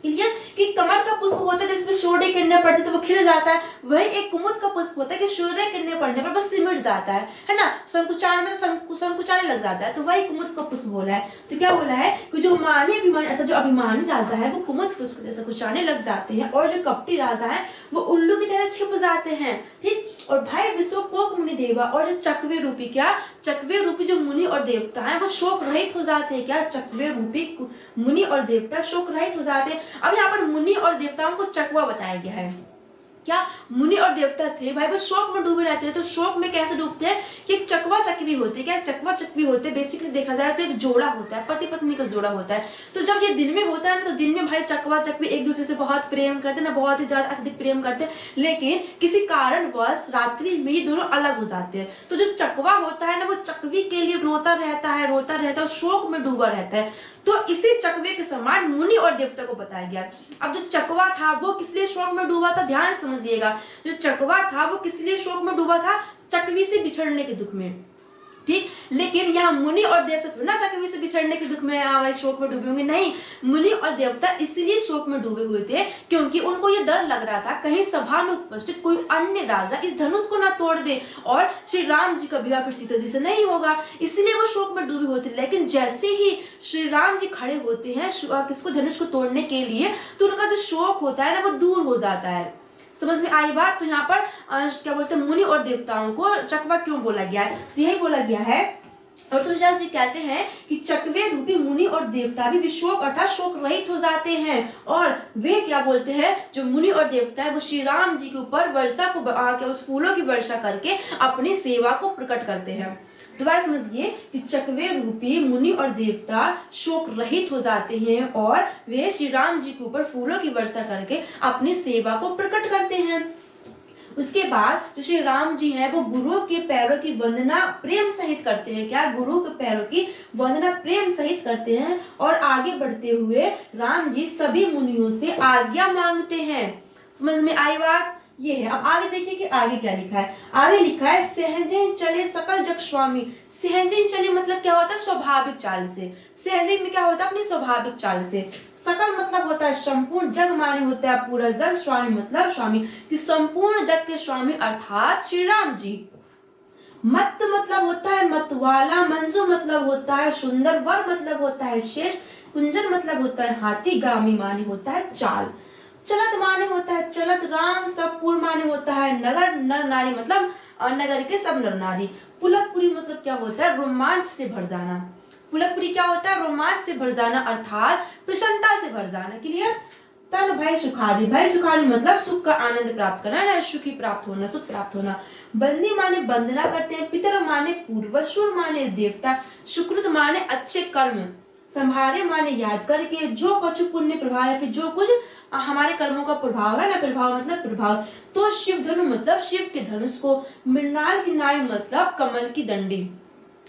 क्लियर? कि कमल का पुष्प होता है जिसमें सूर्य किरणें पड़ती तो वो खिल जाता है, वही एक कुमुद का पुष्प होता है कि सूर्य किरणें पड़ने पर बस सिमट जाता है ना, संकुचाने में संकुचाने लग जाता है, तो वही कुमुद का पुष्प बोला है। तो क्या बोला है कि जो मानी अभिमानी अर्थात जो अभिमानी राजा है वो कुमुद पुष्प के संकुचाने लग जाते हैं और जो कपटी राजा है वो उल्लू की तरह छिप जाते हैं। ठीक, और भाई विश्वकोक मुनि देवा, और जो चकवे रूपी क्या चकवे रूपी जो मुनि और देवता है वो शोक रहित हो जाते हैं। क्या चकवे रूपी मुनि और देवता शोक रहित हो जाते हैं। अब यहाँ पर मुनि और देवताओं को चकवा बताया गया है। क्या मुनि और देवता थे भाई वो शोक में डूबे रहते हैं, तो शोक में कैसे डूबते हैं कि एक चकवा चकवी होते हैं। क्या चकवा चकवी होते हैं? बेसिकली देखा जाए तो एक जोड़ा होता है, पति पत्नी का जोड़ा होता है। तो जब ये दिन में होता है तो दिन में भाई चकवा चकवी एक दूसरे से बहुत प्रेम करते हैं ना, बहुत ही ज्यादा अधिक प्रेम करते हैं, लेकिन किसी कारणवश रात्रि में ये दोनों अलग हो जाते हैं। तो जो चकवा होता है ना वो चकवी के लिए रोता रहता है, शोक में डूबा रहता है। तो इसी चकवे के समान मुनि और देवता को बताया गया। अब जो चकवा था वो किस लिए शोक में डूबा था, ध्यान समझिएगा। जो चकवा था वो किस लिए शोक में डूबा था? चकवी से बिछड़ने के दुख में। ठीक, लेकिन यहाँ मुनि और देवता थोड़ा ना चकवी से बिछड़ने के दुख में शोक में डूबे होंगे, नहीं, मुनि और देवता इसलिए शोक में डूबे हुए थे क्योंकि उनको ये डर लग रहा था कहीं सभा में उपस्थित कोई अन्य राजा इस धनुष को ना तोड़ दे और श्री राम जी का विवाह फिर सीता जी से नहीं होगा, इसलिए वो शोक में डूबे होते। लेकिन जैसे ही श्री राम जी खड़े होते हैं किसको, धनुष को तोड़ने के लिए, तो उनका जो शोक होता है ना वो दूर हो जाता है। समझ में आई बात? तो यहाँ पर क्या बोलते हैं, मुनि और देवताओं को चकवा क्यों बोला गया है? तो यही बोला गया है। और तुलसीदास जी कहते हैं कि चकवे रूपी मुनि और देवता भी विशोक अर्थात शोक रहित हो जाते हैं, और वे क्या बोलते हैं, जो मुनि और देवता है वो श्री राम जी के ऊपर वर्षा को फूलों की वर्षा करके अपनी सेवा को प्रकट करते हैं। दोबारा समझिए कि चकवे रूपी मुनि और देवता शोक रहित हो जाते हैं और वे श्री राम जी के ऊपर फूलों की वर्षा करके अपनी सेवा को प्रकट करते हैं। उसके बाद जो श्री राम जी हैं वो गुरु के पैरों की वंदना प्रेम सहित करते हैं। क्या? गुरु के पैरों की वंदना प्रेम सहित करते हैं और आगे बढ़ते हुए राम जी सभी मुनियों से आज्ञा मांगते हैं। समझ में आई बात? ये है। अब आगे देखिए कि आगे क्या लिखा है। आगे लिखा है सहजे चले सकल जग स्वामी। सहजे चले मतलब क्या होता है? स्वाभाविक चाल से। सहजे में क्या होता है? अपनी स्वाभाविक चाल से। सकल मतलब होता है संपूर्ण, जग माने होता है पूरा जग, स्वामी मतलब स्वामी कि संपूर्ण जग के स्वामी अर्थात श्री राम जी। मत मतलब होता है मतवाला, मंजू मतलब होता है सुंदर, वर मतलब होता है श्रेष्ठ, कुंजन मतलब होता है हाथी, गामी माने होता है चाल, चलत माने होता है चलत, राम सब पूर्ण माने होता है नगर, नर नारी मतलब नगर के सब नर नारी, पुलकपुरी मतलब क्या होता है? रोमांच से भर जाना। पुलकपुरी क्या होता है? रोमांच से भर जाना अर्थात प्रसन्नता से भर जाना। क्लियर? तन भाई सुखारी, भाई सुखारी मतलब सुख का आनंद प्राप्त करना ना, सुखी प्राप्त होना, सुख प्राप्त होना। बंदी माने वंदना करते हैं, पितर माने पूर्वज, सुर माने देवता, सुकृत माने अच्छे कर्म, संभारे माने याद करके, जो कछु पुण्य प्रभाव या फिर जो कुछ हमारे कर्मों का प्रभाव है ना, प्रभाव मतलब प्रभाव, तो शिव धनु मतलब शिव के धनुष को, मृणाल की नाई मतलब कमल की डंडी।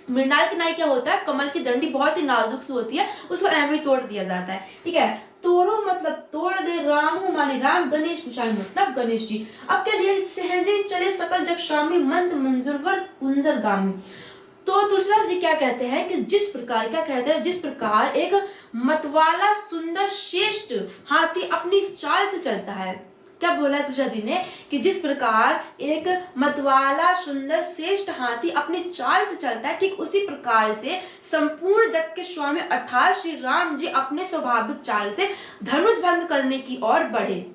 मृणाल की नाई क्या होता है, कमल की डंडी बहुत ही नाजुक सी होती है, उसको ऐसे ही तोड़ दिया जाता है, ठीक है। तोड़ो मतलब तोड़ दे, रामू माने राम, गणेश कुशाई मतलब गणेश जी। अब क्या दिया, सहजे चले सकल जग स्वामी, मंत्र मंजूरवर कुंजर गामी। तो तुलसीदास जी क्या कहते हैं कि जिस प्रकार, क्या कहते हैं, जिस प्रकार एक मतवाला सुंदर श्रेष्ठ हाथी अपनी चाल से चलता है, क्या बोला है तुलसीदास जी ने कि जिस प्रकार एक मतवाला सुंदर श्रेष्ठ हाथी अपनी चाल से चलता है, ठीक उसी प्रकार से संपूर्ण जग के स्वामी अर्थात श्री राम जी अपने स्वाभाविक चाल से धनुष भंग करने की ओर बढ़े।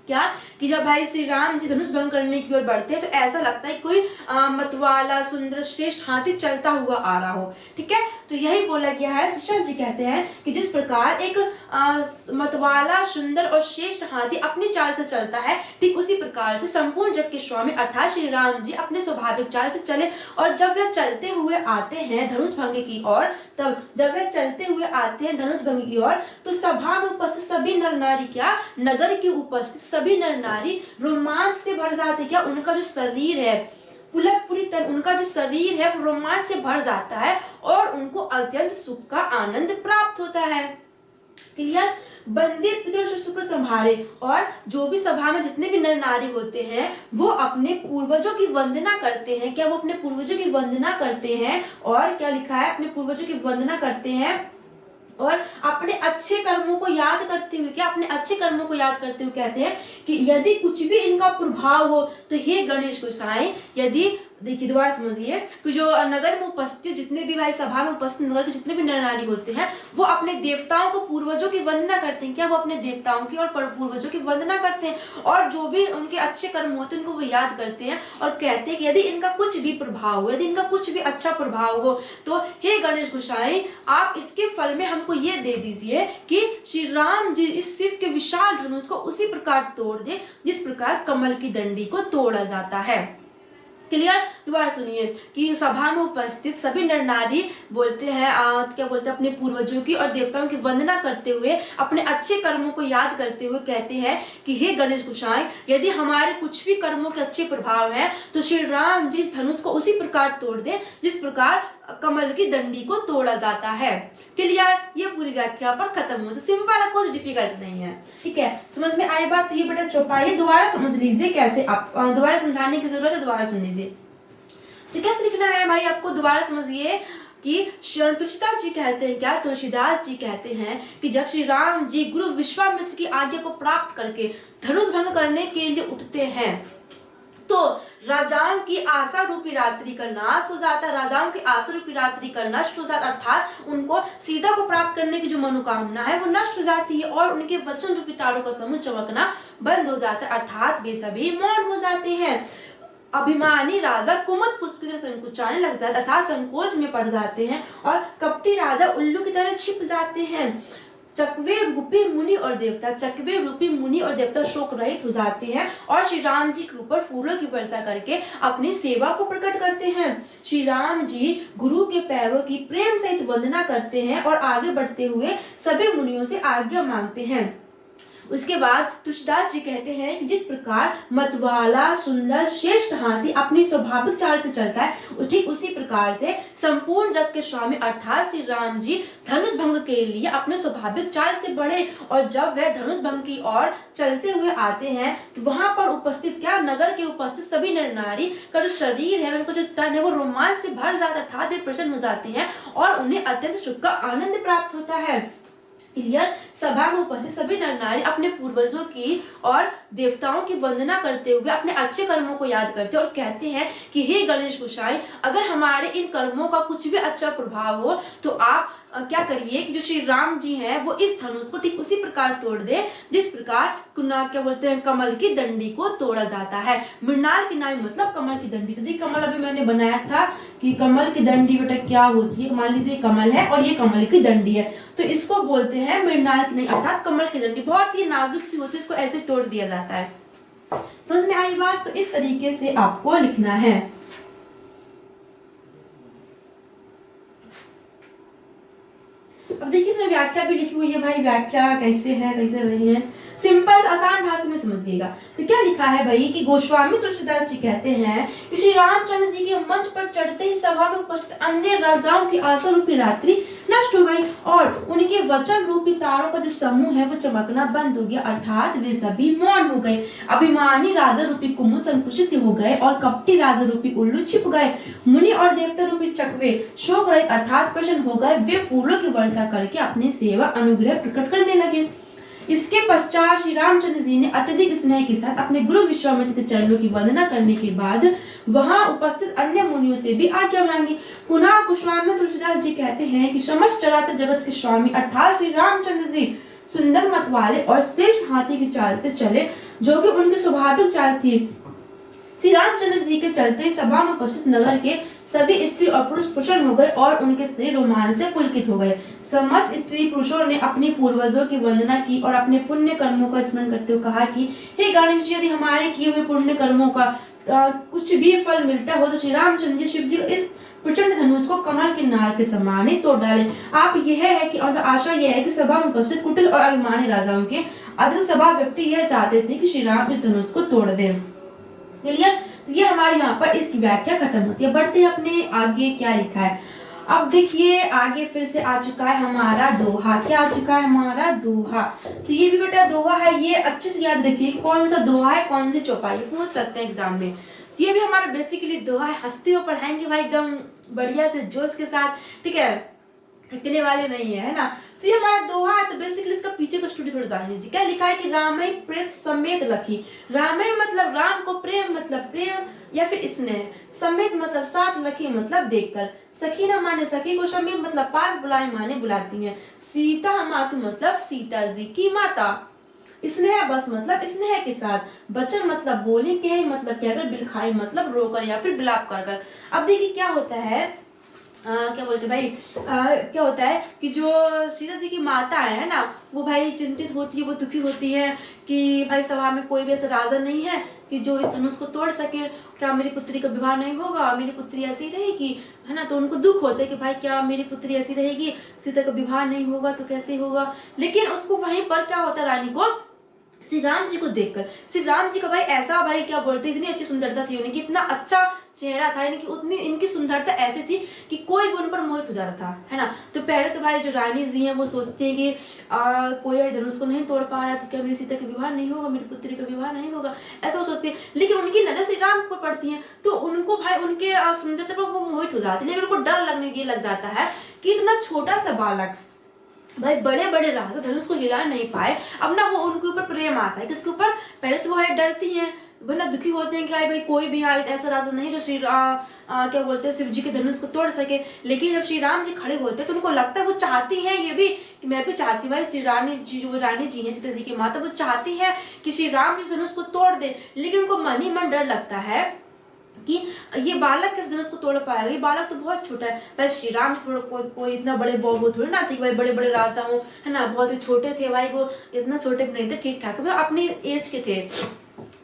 क्या कि जब भाई श्री राम जी धनुष भंग करने की ओर बढ़ते हैं तो ऐसा लगता है कोई मतवाला सुंदर श्रेष्ठ हाथी चलता हुआ आ रहा हो, ठीक है। तो यही बोला गया है, तुलसीदास जी कहते हैं कि जिस प्रकार एक मतवाला सुंदर और श्रेष्ठ हाथी अपनी चाल से चलता है, ठीक उसी प्रकार से संपूर्ण जग के स्वामी अर्थात श्री राम जी अपने स्वाभाविक चाल से चले। और जब वह चलते हुए आते हैं धनुष भंग की ओर, तब जब वह चलते हुए आते हैं धनुष भंग की ओर, तो सभा में उपस्थित सभी नर नारी, क्या नगर की उपस्थित सभी नर नारी रोमांच से भर जाते, क्या उनका जो शरीर है पुलक पूरी तन, उनका जो शरीर है वो रोमांच से भर जाता है और उनको अत्यंत सुख का आनंद प्राप्त होता है। क्लियर। बंदित पितरों से शुक्र संभारे, और जो भी सभा में जितने भी नर नारी होते हैं वो अपने पूर्वजों की वंदना करते हैं, क्या वो अपने पूर्वजों की वंदना करते हैं, और क्या लिखा है, अपने पूर्वजों की वंदना करते हैं और अपने अच्छे कर्मों को याद करते हुए, क्या अपने अच्छे कर्मों को याद करते हुए कहते हैं कि यदि कुछ भी इनका प्रभाव हो तो हे गणेश गोसाई, यदि देखिए दोबारा समझिए कि जो नगर में उपस्थित जितने भी भाई सभा में उपस्थित नगर के जितने भी नर नारी होते हैं वो अपने देवताओं को पूर्वजों की वंदना करते हैं, क्या वो अपने देवताओं की और पूर्वजों की वंदना करते हैं और जो भी उनके अच्छे कर्म होते हैं उनको वो याद करते हैं और कहते हैं कि यदि इनका कुछ भी प्रभाव हो, यदि इनका कुछ भी अच्छा प्रभाव हो तो हे गणेश गोसाई आप इसके फल में हमको ये दे दीजिए कि श्री राम जी इस शिव के विशाल धनुष को उसी प्रकार तोड़ दे जिस प्रकार कमल की डंडी को तोड़ा जाता है। क्लियर। दोबारा सुनिए कि सभा में उपस्थित सभी नर नारी बोलते हैं क्या बोलते हैं, अपने पूर्वजों की और देवताओं की वंदना करते हुए अपने अच्छे कर्मों को याद करते हुए कहते हैं कि हे गणेश गोसाई यदि हमारे कुछ भी कर्मों के अच्छे प्रभाव हैं तो श्री राम जी इस धनुष को उसी प्रकार तोड़ दे जिस प्रकार कमल की डंडी को तोड़ा जाता है। क्लियर। ये पूरी व्याख्या पर खत्म होती, सिंपल है, कुछ डिफिकल्ट नहीं है, ठीक है। समझ में आई बात। तो ये बेटा चौपाई दोबारा समझ लीजिए, कैसे आप दोबारा समझाने की जरूरत है, दोबारा सुन लीजिए। तो कैसे लिखना है भाई आपको, दोबारा समझिए कि तुलसीदास जी कहते हैं, क्या तुलसीदास जी कहते हैं कि जब श्री राम जी गुरु विश्वामित्र की आज्ञा को प्राप्त करके धनुष भंग करने के लिए उठते हैं तो राजाओं की आशा रूपी रात्रि का नाश हो जाता है, राजाओं की आशा रूपी रात्रि का नष्ट हो जाता है, अर्थात उनको सीता को प्राप्त करने की जो मनोकामना है वो नष्ट हो जाती है और उनके वचन रूपी तारों का समूह चमकना बंद हो जाता है, अर्थात वे सभी मौन हो जाते हैं। अभिमानी राजा कुमुद पुष्प की तरह संकुचाने लग जाते, अर्थात संकोच में पड़ जाते हैं और कपटी राजा उल्लू की तरह छिप जाते हैं। चकवे रूपी मुनि और देवता, चकवे रूपी मुनि और देवता शोक रहित हो जाते हैं और श्री राम जी के ऊपर फूलों की वर्षा करके अपनी सेवा को प्रकट करते हैं। श्री राम जी गुरु के पैरों की प्रेम सहित वंदना करते हैं और आगे बढ़ते हुए सभी मुनियों से आज्ञा मांगते हैं। उसके बाद तुलसीदास जी कहते हैं कि जिस प्रकार मतवाला सुंदर श्रेष्ठ हाथी अपनी स्वाभाविक चाल से चलता है ठीक उसी प्रकार से संपूर्ण जग के स्वामी अर्थात श्री राम जी धनुष भंग के लिए अपने स्वाभाविक चाल से बढ़े और जब वह धनुष भंग की ओर चलते हुए आते हैं तो वहां पर उपस्थित क्या नगर के उपस्थित सभी नर नारी का जो शरीर है उनको जो तन है वो रोमांच से भर जाता अर्थात वे प्रसन्न हो जाते हैं और उन्हें अत्यंत सुख का आनंद प्राप्त होता है। क्लियर। सभा में उपस्थित सभी नर नारी अपने पूर्वजों की और देवताओं की वंदना करते हुए अपने अच्छे कर्मों को याद करते हैं और कहते हैं कि हे गणेश गोसाई अगर हमारे इन कर्मों का कुछ भी अच्छा प्रभाव हो तो आप क्या करिए कि जो श्री राम जी हैं वो इस धनुष को ठीक उसी प्रकार तोड़ दे जिस प्रकार क्या बोलते हैं कमल की डंडी को तोड़ा जाता है। मृणाल की नाई मतलब कमल की डंडी। तो कमल अभी मैंने बनाया था कि कमल की डंडी बेटा क्या होती है, मान लीजिए कमल है और ये कमल की डंडी है तो इसको बोलते हैं मृणाल की नाई अर्थात कमल की डंडी। बहुत ही नाजुक सी होती है, इसको ऐसे तोड़ दिया जाता है। समझ में आई बात। तो इस तरीके से आपको लिखना है। अब देखिए इसमें व्याख्या भी लिखी हुई है भाई, व्याख्या कैसे है कैसे नहीं है, सिंपल आसान भाषा में समझिएगा। तो क्या लिखा है भाई कि गोस्वामी तुलसीदास जी कहते हैं कि श्री रामचंद्र जी के मंच पर चढ़ते ही सभा में उपस्थित अन्य राजाओं की आशा रूपी रात्रि नष्ट हो गई और उनके वचन रूपी तारों का जो समूह है वो चमकना बंद हो गया, अर्थात वे सभी मौन हो गए। अभिमानी राजा रूपी कुमुद संकुचित हो गए और कपटी राजा रूपी उल्लू छिप गए। मुनि और देवता रूपी चकवे शोक रहित अर्थात प्रसन्न हो गए। वे फूलों की वर्षा करके अपनी सेवा अनुग्रह प्रकट करने लगे। इसके पश्चात श्री रामचंद्र जी ने अत्यधिक स्नेह के साथ अपने गुरु विश्वामित्र के चरणों की वंदना करने के बाद वहां उपस्थित अन्य मुनियों से भी आज्ञा मांगी। पुनः गोस्वामी तुलसीदास जी कहते हैं कि समस्त चराचर जगत के स्वामी अर्थात श्री रामचंद्र जी सुंदर मत वाले और श्रेष्ठ हाथी की चाल से चले, जो कि उनकी स्वाभाविक चाल थी। श्री रामचंद्र जी के चलते सभा में उपस्थित नगर के सभी स्त्री और पुरुष प्रसन्न हो गए और उनके शरीर रोमांच से पुलकित हो गए। समस्त स्त्री पुरुषों ने अपने पूर्वजों की वंदना की और अपने पुण्य कर्मों का स्मरण करते हुए कहा कि हे गणेश जी, यदि हमारे किए हुए पुण्य कर्मों का कुछ भी फल मिलता हो तो श्री रामचंद्र जी शिव जी इस प्रचंड धनुष को कमल के नार के समान ही तोड़ डाले। आप यह है कि आशा यह है कि सभा में उपस्थित कुटिल और अभिमानी राजाओं के अधर सभा व्यक्ति यह चाहते थे कि श्री राम इस धनुष को तोड़ दे। क्लियर? तो ये हमारे यहाँ पर इसकी व्याख्या खत्म होती है। बढ़ते हैं अपने आगे क्या लिखा है। अब देखिए आगे फिर से आ चुका है हमारा दोहा। क्या आ चुका है हमारा दोहा। तो ये भी बेटा दोहा है, ये अच्छे से याद रखिए कौन सा दोहा है कौन सी चौपाई, पूछ सकते हैं एग्जाम में। तो ये भी हमारा बेसिकली दोहा है, हंसते हुए पढ़ाएंगे भाई एकदम बढ़िया से जोश के साथ, ठीक है, थकने वाले नहीं है ना। तो ये हमारा दोहा है। तो बेसिकली इसका पीछे का स्टोरी थोड़ा जान लीजिए। क्या लिखा है कि रामय प्रेम समेत लखी। रामय मतलब राम को, प्रेम मतलब प्रेम या फिर स्नेह, समेत मतलब साथ, लखी मतलब देखकर, सखी न माने सखी को, समीप मतलब पास, बुलाए माने बुलाती हैं, सीता मातु मतलब सीता जी की माता, स्नेह बस मतलब स्नेह के साथ, बचन मतलब बोली के मतलब कहकर, बिलखाई मतलब रोकर या फिर बिलाप कर। अब देखिए क्या होता है, क्या बोलते भाई, क्या होता है कि जो सीता जी की माता है ना, वो भाई चिंतित होती है, वो दुखी होती है कि भाई सभा में कोई भी ऐसा राजा नहीं है कि जो इस धनुष को तोड़ सके, क्या मेरी पुत्री का विवाह नहीं होगा, मेरी पुत्री ऐसी रहेगी, है ना। तो उनको दुख होता है कि भाई क्या मेरी पुत्री ऐसी रहेगी, सीता का विवाह नहीं होगा तो कैसे होगा। लेकिन उसको वहीं पर क्या होता है, रानी को श्री राम जी को देखकर, श्री राम जी का भाई ऐसा भाई क्या बोलते, इतनी अच्छी सुंदरता थी उनकी, इतना अच्छा चेहरा था इनकी, उतनी इनकी सुंदरता ऐसी थी कि कोई भी उन पर मोहित हो जाता था, है ना। तो पहले तो भाई जो रानी जी हैं वो सोचती है कि कोई भाई धनुष को नहीं तोड़ पा रहा है तो क्या मेरी सीता का विवाह नहीं होगा, मेरी पुत्री का विवाह नहीं होगा, ऐसा वो सोचती है। लेकिन उनकी नजर श्री राम पर पड़ती है तो उनको भाई उनके सुंदरता पर वो मोहित हो जाती है। लेकिन उनको डर लगने ये लग जाता है कि इतना छोटा सा बालक भाई बड़े बड़े राजा धनुष को हिला नहीं पाए। अब ना वो उनके ऊपर प्रेम आता है, किसके ऊपर, पहले तो वो है डरती हैं, वरना दुखी होते हैं कि भाई कोई भी ऐसा राजा नहीं जो श्री क्या बोलते हैं शिव जी के धनुष को तोड़ सके। लेकिन जब श्री राम जी खड़े होते हैं तो उनको लगता है वो चाहती है ये भी कि मैं भी चाहती हूँ भाई श्री रानी जी, जो रानी जी है सीता जी की माता, वो चाहती है कि श्री राम जी धनुष को तोड़ दे। लेकिन उनको मन ही मन डर लगता है कि ये बालक किस धनुष को तोड़ पाएगा, ये बालक तो बहुत छोटा है। पर श्री राम थोड़ा कोई इतना बड़े वो थोड़े ना थे कि भाई बड़े बड़े राजा हो, है ना, बहुत ही छोटे थे भाई, वो इतना छोटे भी नहीं थे, ठीक ठाक मतलब अपनी एज के थे।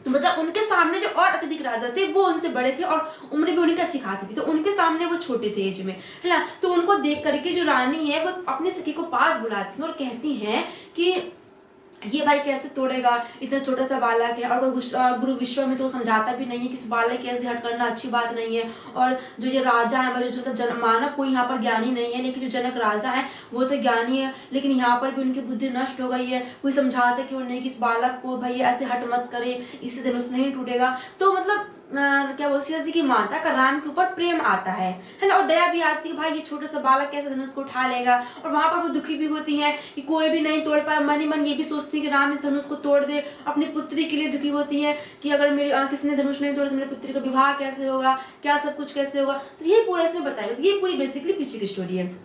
तो मतलब उनके सामने जो और अत्यधिक राजा थे वो उनसे बड़े थे और उम्र भी उनकी अच्छी खासी थी, तो उनके सामने वो छोटे थे एज में, है ना। तो उनको देख करके जो रानी है वो अपनी सखी को पास बुलाती है और कहती हैं कि ये भाई कैसे तोड़ेगा, इतना छोटा सा बालक है। और गुरु विश्वामित्र तो समझाता भी नहीं है कि इस बालक के ऐसे हट करना अच्छी बात नहीं है। और जो ये राजा है जो मतलब मानव कोई यहाँ पर ज्ञानी नहीं है, लेकिन जो जनक राजा है वो तो ज्ञानी है, लेकिन यहाँ पर भी उनकी बुद्धि नष्ट हो गई है। कोई समझाता क्यों नहीं कि इस बालक को भाई ऐसे हट मत करे, इससे धनुष नहीं टूटेगा। तो मतलब क्या बोलते सीता जी की माता का राम के ऊपर प्रेम आता है ना, और दया भी आती है भाई ये छोटा सा बालक कैसे धनुष को उठा लेगा। और वहां पर वो दुखी भी होती है कि कोई भी नहीं तोड़ पाए, मन ही मन ये भी सोचती है कि राम इस धनुष को तोड़ दे। अपनी पुत्री के लिए दुखी होती है कि अगर मेरी किसी ने धनुष नहीं तोड़ा तो मेरी पुत्री का विवाह कैसे होगा, क्या सब कुछ कैसे होगा। तो ये पूरा इसमें बताएगा। तो ये पूरी बेसिकली पीछे की स्टोरी है।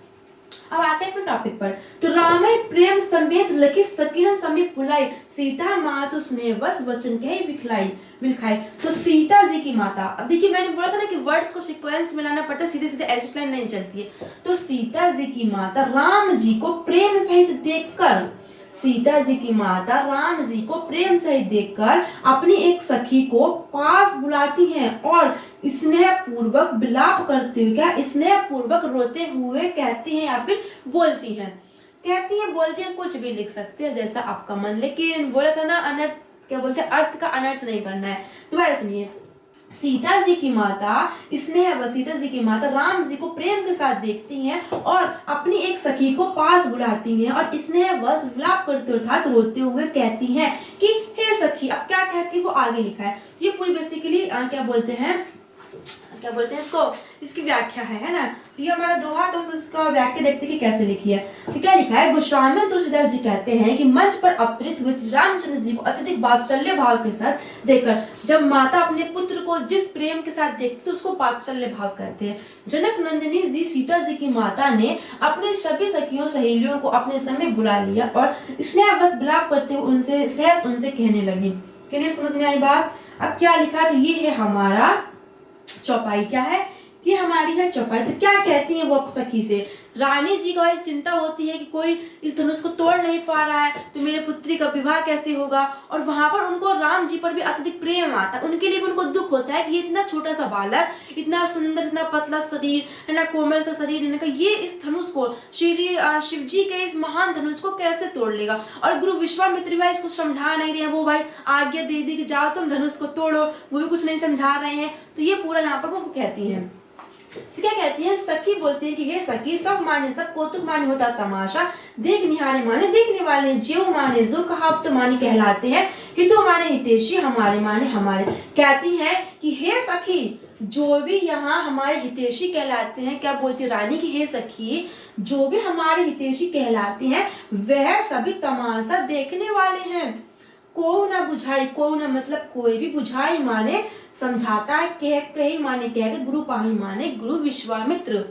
अब आते हैं टॉपिक पर। तो रामय प्रेम समेत लखी सकीना समीप बुलाई, सीता मातु स्नेह बस वचन कहे बिलखाई। तो सीता जी की माता, अब देखिए मैंने बोला था ना कि वर्ड्स को सीक्वेंस में लाना पड़ता है, सीधे सीधे ऐसी लाइन नहीं चलती है। तो सीता जी की माता राम जी को प्रेम सहित देखकर, सीता जी की माता राम जी को प्रेम सहित देखकर अपनी एक सखी को पास बुलाती हैं और स्नेह पूर्वक विलाप करते हुए, क्या स्नेह पूर्वक रोते हुए कहती हैं या फिर बोलती हैं। कहती है बोलती है कुछ भी लिख सकते हैं जैसा आपका मन, लेकिन बोला था ना अनर्थ, क्या बोलते हैं, अर्थ का अनर्थ नहीं करना है। दोबारा सुनिए। सीता जी की माता स्नेह व सीता जी की माता राम जी को प्रेम के साथ देखती हैं और अपनी एक सखी को पास बुलाती हैं और स्नेह वश विलाप करते अर्थात रोते हुए कहती हैं कि हे सखी। अब क्या कहती है वो आगे लिखा है। तो ये पूरी बेसिकली क्या बोलते हैं इसको, इसकी व्याख्या है ना। तो ये हमारा दोहा, तो उसका व्याख्या देखते हैं कि कैसे लिखी है। तो क्या लिखा है, गोस्वामी तुलसीदास जी कहते हैं कि मंच पर अवतरित हुए श्री रामचंद्र जी को अत्यधिक वात्सल्य भाव के साथ देखकर जब माता अपने पुत्र को जिस प्रेम के साथ देखती तो उसको वात्सल्य भाव कहते हैं। जनक नंदिनी जी सीता जी की माता ने अपने सभी सखियों सहेलियों को अपने समय बुला लिया और स्नेहवश विलाप करते हुए उनसे कहने लगी। क्लियर समझ में आई बात। अब क्या लिखा, तो ये है हमारा चौपाई। क्या है, ये हमारी है चौपाई। तो क्या कहती है वो सखी से, रानी जी को चिंता होती है कि कोई इस धनुष को तोड़ नहीं पा रहा है तो मेरे पुत्री का विवाह कैसे होगा, और वहां पर उनको राम जी पर भी अत्यधिक प्रेम आता है। उनके लिए भी उनको दुख होता है कि ये इतना छोटा सा बालक, इतना सुंदर, इतना पतला शरीर है ना, कोमल सा शरीर है, ये इस धनुष को श्री शिव जी के इस महान धनुष को कैसे तोड़ लेगा। और गुरु विश्वामित्र भाई इसको समझा नहीं रहे हैं, वो भाई आज्ञा दे दी कि जाओ तुम धनुष को तोड़ो, वो भी कुछ नहीं समझा रहे हैं। तो ये पूरा यहाँ पर वो कहती है। तो क्या कहती है, सखी बोलती है कि हे सखी, सब माने सब, कौतुक माने होता तमाशा, देख निहारे माने देखने वाले, ज्यो माने जो, कहावत माने कहलाते हैं, हितो माने हितेशी, हमारे माने हमारे। कहती है कि हे सखी, जो भी यहाँ हमारे हितेशी कहलाते हैं, क्या बोलती है रानी की, हे सखी जो भी हमारे हितेशी कहलाते हैं वह सभी तमाशा देखने वाले हैं। को ना बुझाई, को ना मतलब कोई भी, बुझाई माने समझाता है, कह कही माने कह के, गुरु पाही माने गुरु विश्वामित्र,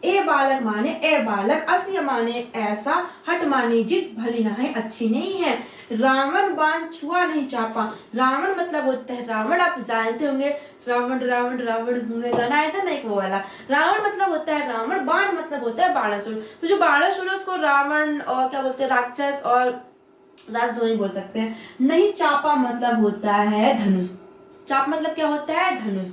ए बालक माने ए बालक, अस्य माने ऐसा, हट माने जिद, भली नहीं अच्छी नहीं है, रावण बाण छुआ नहीं चापा। रावण मतलब होता है रावण, आप जानते होंगे, रावण रावण रावण में गाना आया था ना एक वो वाला। रावण मतलब होता है रावण, बाण मतलब होता है बाणासुर। तो जो बाणासुर है उसको रावण और क्या बोलते हैं राक्षस और राजद्रोही बोल सकते हैं। नहीं, चापा मतलब होता है धनुष। चाप मतलब क्या होता है, धनुष।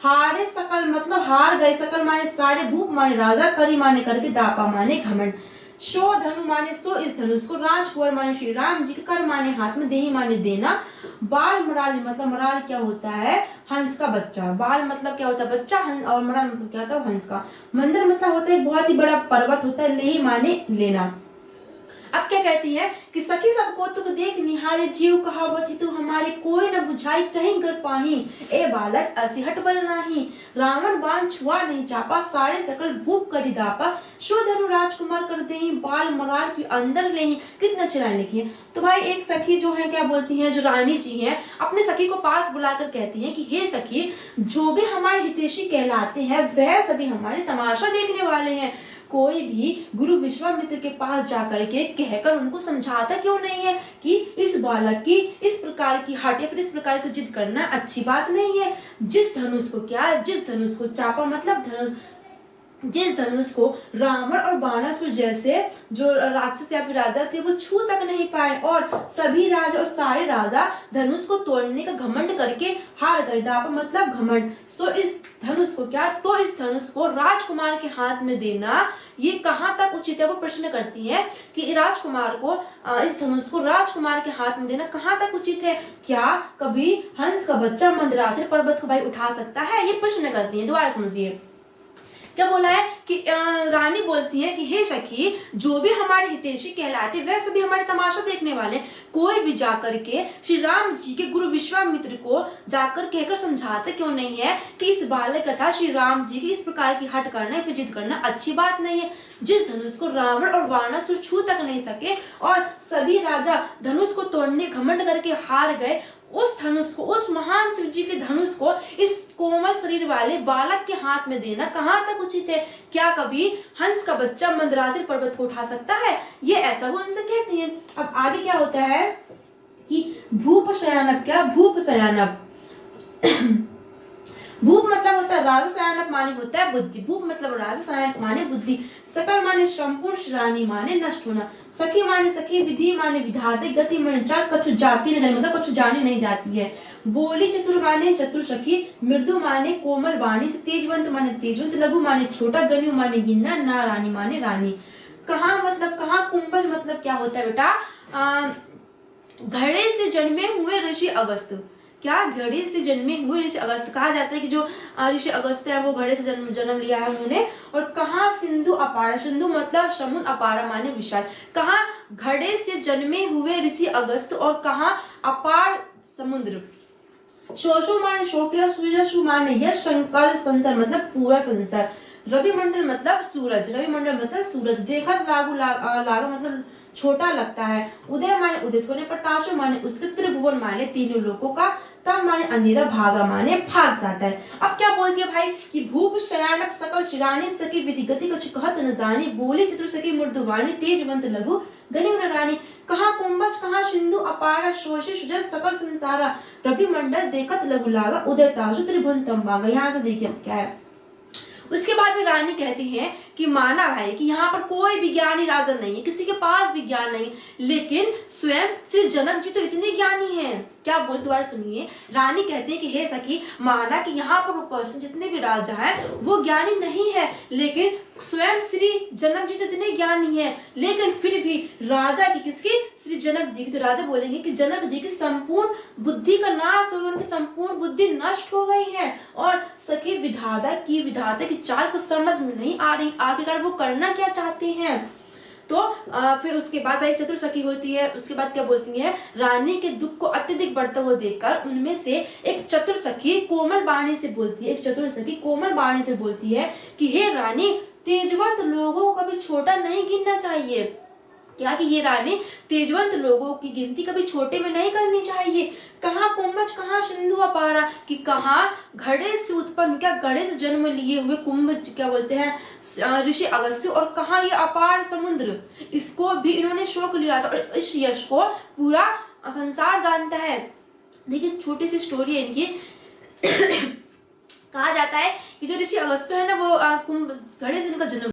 हारे सकल मतलब हार गए, सकल माने सारे, भूप माने राजा, करी माने करके, दापा माने घमंड, शो धनु माने सो इस धनुष को, राजकुंवर माने श्री राम जी के, कर माने हाथ में, देही माने देना, बाल मराली मतलब मराल क्या होता है, हंस का बच्चा। बाल मतलब क्या होता है, बच्चा, और मराल मतलब क्या होता है, हंस का। मंदिर मतलब होता है एक बहुत ही बड़ा पर्वत होता है, लेही माने लेना। अब क्या कहती है कि सखी सब कौतुक देख निहारे, जीव कहावत ही तू हमारी, कोई न बुझाई कहीं कर पाही, ए बालक ऐसी हट बल नाही, रावण बाण छुआ नहीं चापा, सारे सकल भूप करी दापा, शो धनु राजकुमार कर देही, बाल मराल की अंदर लेही। कितना चिल्लाने लिखी है। तो भाई एक सखी जो है क्या बोलती है, जो रानी जी है, अपने सखी को पास बुलाकर कहती है कि हे सखी, जो भी हमारे हितैषी कहलाते हैं वह सभी हमारे तमाशा देखने वाले हैं। कोई भी गुरु विश्वामित्र के पास जाकर के कहकर उनको समझाता क्यों नहीं है कि इस बालक की इस प्रकार की हट या फिर इस प्रकार की जिद करना अच्छी बात नहीं है। जिस धनुष को चापा मतलब धनुष, जिस धनुष को रावण और बाणासुर जैसे जो राक्षस या फिर राजा थे वो छू तक नहीं पाए, और सभी राजा और सारे राजा धनुष को तोड़ने का घमंड करके हार गए। दापा मतलब घमंड। सो इस धनुष को क्या, तो इस धनुष को राजकुमार के हाथ में देना ये कहाँ तक उचित है। वो प्रश्न करती है कि राजकुमार को इस धनुष को राजकुमार के हाथ में देना कहाँ तक उचित है। क्या कभी हंस का बच्चा मंदराचल पर्वत को भाई उठा सकता है, ये प्रश्न करती है। दोबारा समझिए क्या बोला है कि रानी बोलती है कि हे सखी, जो भी हमारे हितैषी कहलाते वह सभी हमारे तमाशा देखने वाले। कोई भी जाकर के श्री राम जी के गुरु विश्वामित्र को जाकर कहकर समझाते क्यों नहीं है कि इस बालक तथा श्री राम जी की इस प्रकार की हट करना या फिर जिद करना अच्छी बात नहीं है। जिस धनुष को रावण और बाणासुर छू तक नहीं सके और सभी राजा धनुष को तोड़ने घमंड करके हार गए, उस धनुष को, उस महान शिव जी के धनुष को इस कोमल शरीर वाले बालक के हाथ में देना कहाँ तक उचित है। क्या कभी हंस का बच्चा मंदराचल पर्वत को उठा सकता है, ये ऐसा वो उनसे कहती है। अब आगे क्या होता है कि भूप शयानप, क्या भूप शयानप भूप मतलब होता है राजा, शयानप माने होता है बुद्धि। भूप मतलब राजा, शयानप माने बुद्धि। सकल माने संपूर्ण, श्रानी माने नष्ट होना। सखी माने सखी, विधि माने विधाते, गति माने चाल, कछु जाती न जाने मतलब कछु जाने नहीं जाती है। बोली चतुर माने चतुर सखी, मृदु माने कोमल वाणी से, तेजवंत माने तेजवंत, लघु माने छोटा, गण्य माने गिनना, ना रानी माने रानी। कहाँ मतलब कहाँ कुंभज मतलब क्या होता है बेटा? घड़े से जन्मे हुए ऋषि अगस्त। क्या? घड़े से जन्मे हुए ऋषि अगस्त। कहा जाता है कि जो ऋषि अगस्त है वो घड़े से जन्म लिया है उन्होंने। और कहाँ? सिंधु अपार। सिंधु मतलब समुद्र, अपार माने विशाल। कहाँ? घड़े से जन्मे हुए ऋषि अगस्त और कहाँ? अपार समुद्र। शोषो माने शोक्रिया, सूर्यशु माने यश, संकल संसार मतलब पूरा संसार। रविमंडल मतलब सूरज, रविमंडल मतलब सूरज। देखा लागू लागा मतलब छोटा लगता है। उदय माने उदित होने, प्रकाशो माने उसके, त्रिभुवन माने तीनों लोगों का, तम माने अंधेरा, भागा माने भाग जाता है। अब क्या बोलती है भाई कि भूप शयानक सकल शिरानी सकी विधि गति कछु कहत न जानी, बोली चतुर सकी मृदुवाणी, तेजवंत लघु गणि रानी। कहाँ कुंभज, कहाँ सिंधु अपारा, शोषी सुजस सकल संसारा, रवि मंडल देखत लघु लागा, उदय ताजु त्रिभुवन तम भागा। यहाँ से देखिए अब क्या है। उसके बाद में रानी कहती है कि माना भाई कि यहाँ पर कोई विज्ञानी राजा नहीं है, किसी के पास विज्ञान नहीं, लेकिन स्वयं श्री जनक जी तो इतने ज्ञानी हैं। क्या बोल? दोबारा सुनिए। रानी कहती है कि हे सखी, माना कि यहाँ पर उपस्थित जितने भी राजा हैं वो ज्ञानी नहीं है, लेकिन स्वयं श्री जनक जी तो इतने ज्ञानी हैं, लेकिन फिर भी राजा की, किसकी? श्री जनक जी की। तो राजा बोलेंगे कि जनक जी की संपूर्ण बुद्धि का नाश हो गया, उनकी संपूर्ण बुद्धि नष्ट हो गई है, और सखी विधाता की चाल को समझ में नहीं आ रही, आखिरकार वो करना क्या चाहते हैं। तो फिर उसके बाद भाई चतुर सखी होती है। उसके बाद क्या बोलती है? रानी के दुख को अत्यधिक बढ़ता हुआ देखकर उनमें से एक चतुर सखी कोमल वाणी से बोलती है, एक चतुर सखी कोमल वाणी से बोलती है कि हे रानी, तेजवंत लोगों को कभी छोटा नहीं गिनना चाहिए। क्या? कि ये रानी तेजवंत लोगों की गिनती कभी छोटे में नहीं करनी चाहिए। कहाँ कुंभज, कहाँ सिंधु अपारा, कि कहाँ घड़े से उत्पन्न, क्या घड़े से जन्म लिए हुए कुंभज क्या बोलते हैं ऋषि अगस्त्य, और कहाँ ये अपार समुद्र, इसको भी इन्होंने शोक लिया था, और इस यश को पूरा संसार जानता है। देखिए छोटी सी स्टोरी है इनकी। कहा जाता है कि जो ऋषि अगस्त्य है ना वो घड़े से इनका जन्म